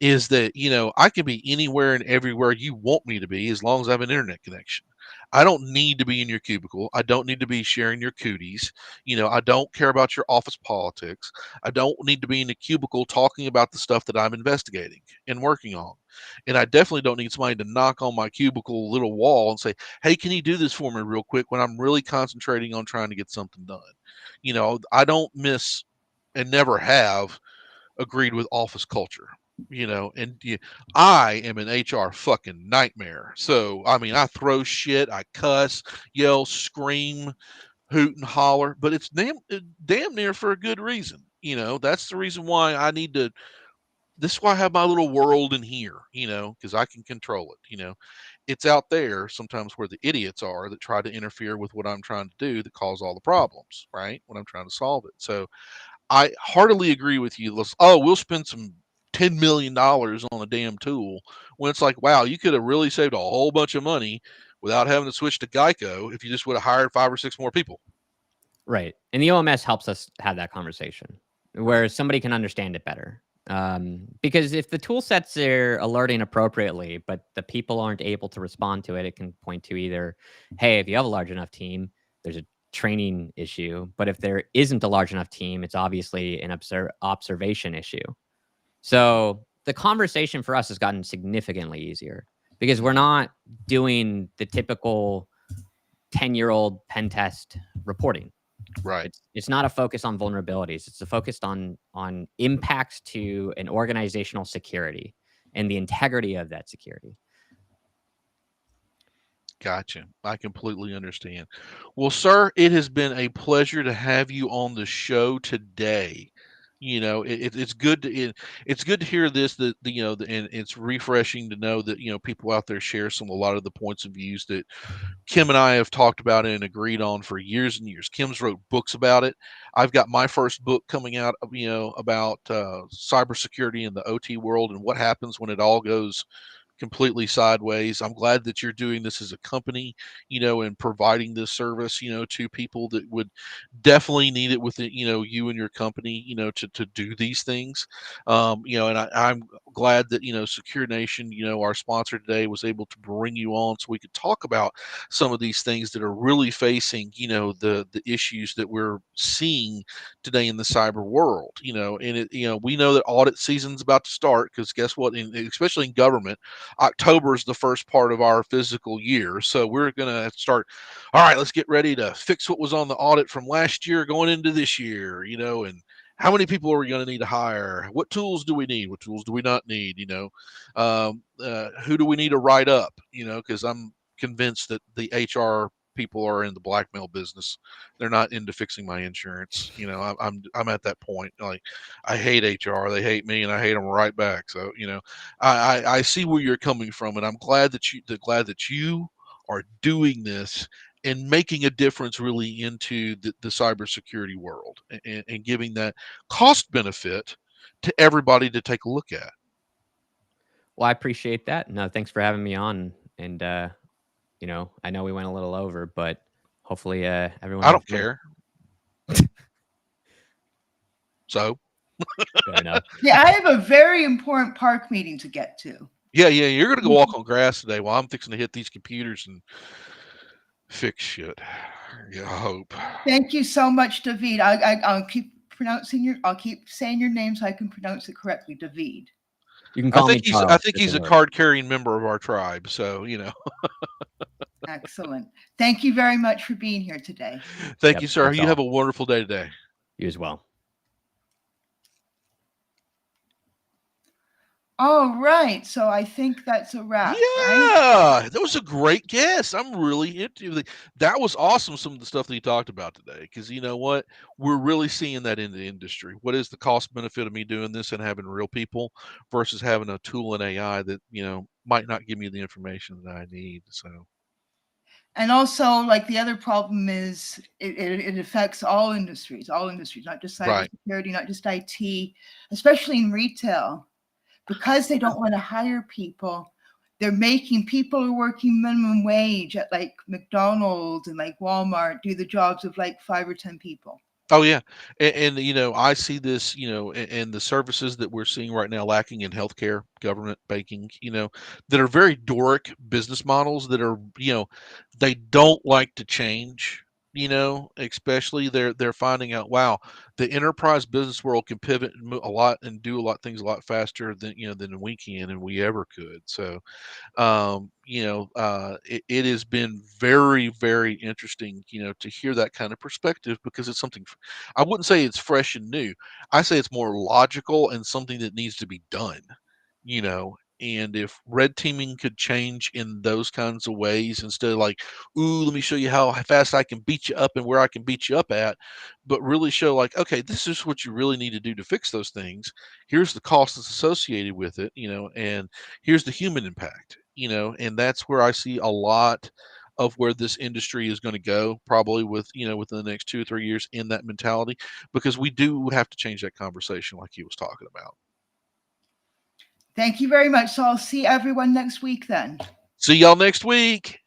Is that I can be anywhere and everywhere you want me to be as long as I have an internet connection. I don't need to be in your cubicle. I don't need to be sharing your cooties. I don't care about your office politics. I don't need to be in a cubicle talking about the stuff that I'm investigating and working on. And I definitely don't need somebody to knock on my cubicle little wall and say, hey, can you do this for me real quick when I'm really concentrating on trying to get something done? I don't miss and never have agreed with office culture. And I am an HR fucking nightmare. So, I mean, I throw shit, I cuss, yell, scream, hoot and holler, but it's damn near for a good reason. That's the reason why I need to. This is why I have my little world in here, because I can control it. It's out there sometimes where the idiots are that try to interfere with what I'm trying to do that cause all the problems, right? When I'm trying to solve it. So I heartily agree with you. We'll spend some $10 million on a damn tool when it's like, wow, you could have really saved a whole bunch of money without having to switch to Geico if you just would have hired 5 or 6 more people. Right. And the OMS helps us have that conversation where Right. somebody can understand it better. Because if the tool sets are alerting appropriately, but the people aren't able to respond to it, it can point to either, hey, if you have a large enough team, there's a training issue. But if there isn't a large enough team, it's obviously an observation issue. So the conversation for us has gotten significantly easier because we're not doing the typical 10-year-old pen test reporting. Right. It's not a focus on vulnerabilities. It's a focus on impacts to an organizational security and the integrity of that security. Gotcha. I completely understand. Well, sir, it has been a pleasure to have you on the show today. It's good it's good to hear this and it's refreshing to know that people out there share a lot of the points of views that Kim and I have talked about it and agreed on for years and years. Kim's wrote books about it. I've got my first book coming out, about cybersecurity in the OT world and what happens when it all goes completely sideways. I'm glad that you're doing this as a company, and providing this service, to people that would definitely need it with it, you and your company, to do these things. And I'm glad that, Secure Nation, our sponsor today, was able to bring you on so we could talk about some of these things that are really facing, the issues that we're seeing today in the cyber world, and we know that audit season's about to start because guess what, especially in government, October is the first part of our physical year. So we're going to start, all right, let's get ready to fix what was on the audit from last year going into this year, and how many people are we going to need to hire? What tools do we need? What tools do we not need? Who do we need to write up? Because I'm convinced that the HR people are in the blackmail business. They're not into fixing my insurance. I'm at that point. Like, I hate HR. They hate me, and I hate them right back. So I see where you're coming from, and I'm glad that you are doing this and making a difference really into the cybersecurity world and giving that cost benefit to everybody to take a look at. Well, I appreciate that. No, thanks for having me on. And, I know we went a little over, but hopefully everyone I had don't fun. care. So Fair enough. Yeah, I have a very important park meeting to get to. yeah, you're gonna go walk on grass today while I'm fixing to hit these computers and fix shit. Yeah, I hope. Thank you so much, David. I'll keep I'll keep saying your name so I can pronounce it correctly, David. You can call me I Charles. think This he's will a work. card carrying member of our tribe. So Excellent. Thank you very much for being here today. thank Yep, you, sir. that's You all. have a wonderful day today. You as well. All right. So I think that's a wrap, right? Yeah, that was a great guess. I'm really into it. That was awesome. Some of the stuff that you talked about today, because you know what, we're really seeing that in the industry. What is the cost benefit of me doing this and having real people versus having a tool in AI that might not give me the information that I need. So And also, like the other problem is it affects all industries, not just right. cybersecurity, not just IT, especially in retail, because they don't want to hire people. They're making people who are working minimum wage at like McDonald's and like Walmart do the jobs of like 5 or 10 people. Oh yeah, and I see this, and the services that we're seeing right now lacking in healthcare, government, banking, that are very Doric business models that are, they don't like to change. Especially they're finding out, wow, the enterprise business world can pivot and a lot and do a lot things a lot faster than we can and we ever could. So it has been very, very interesting, to hear that kind of perspective because it's something, I wouldn't say it's fresh and new. I say it's more logical and something that needs to be done. you know. And if red teaming could change in those kinds of ways, instead of like, ooh, let me show you how fast I can beat you up and where I can beat you up at, but really show like, okay, this is what you really need to do to fix those things. Here's the cost that's associated with it, you know, and here's the human impact, you know, and that's where I see a lot of where this industry is going to go, probably with, you know, within the next 2 or 3 years, in that mentality, because we do have to change that conversation like he was talking about. Thank you very much. So I'll see everyone next week then. See y'all next week.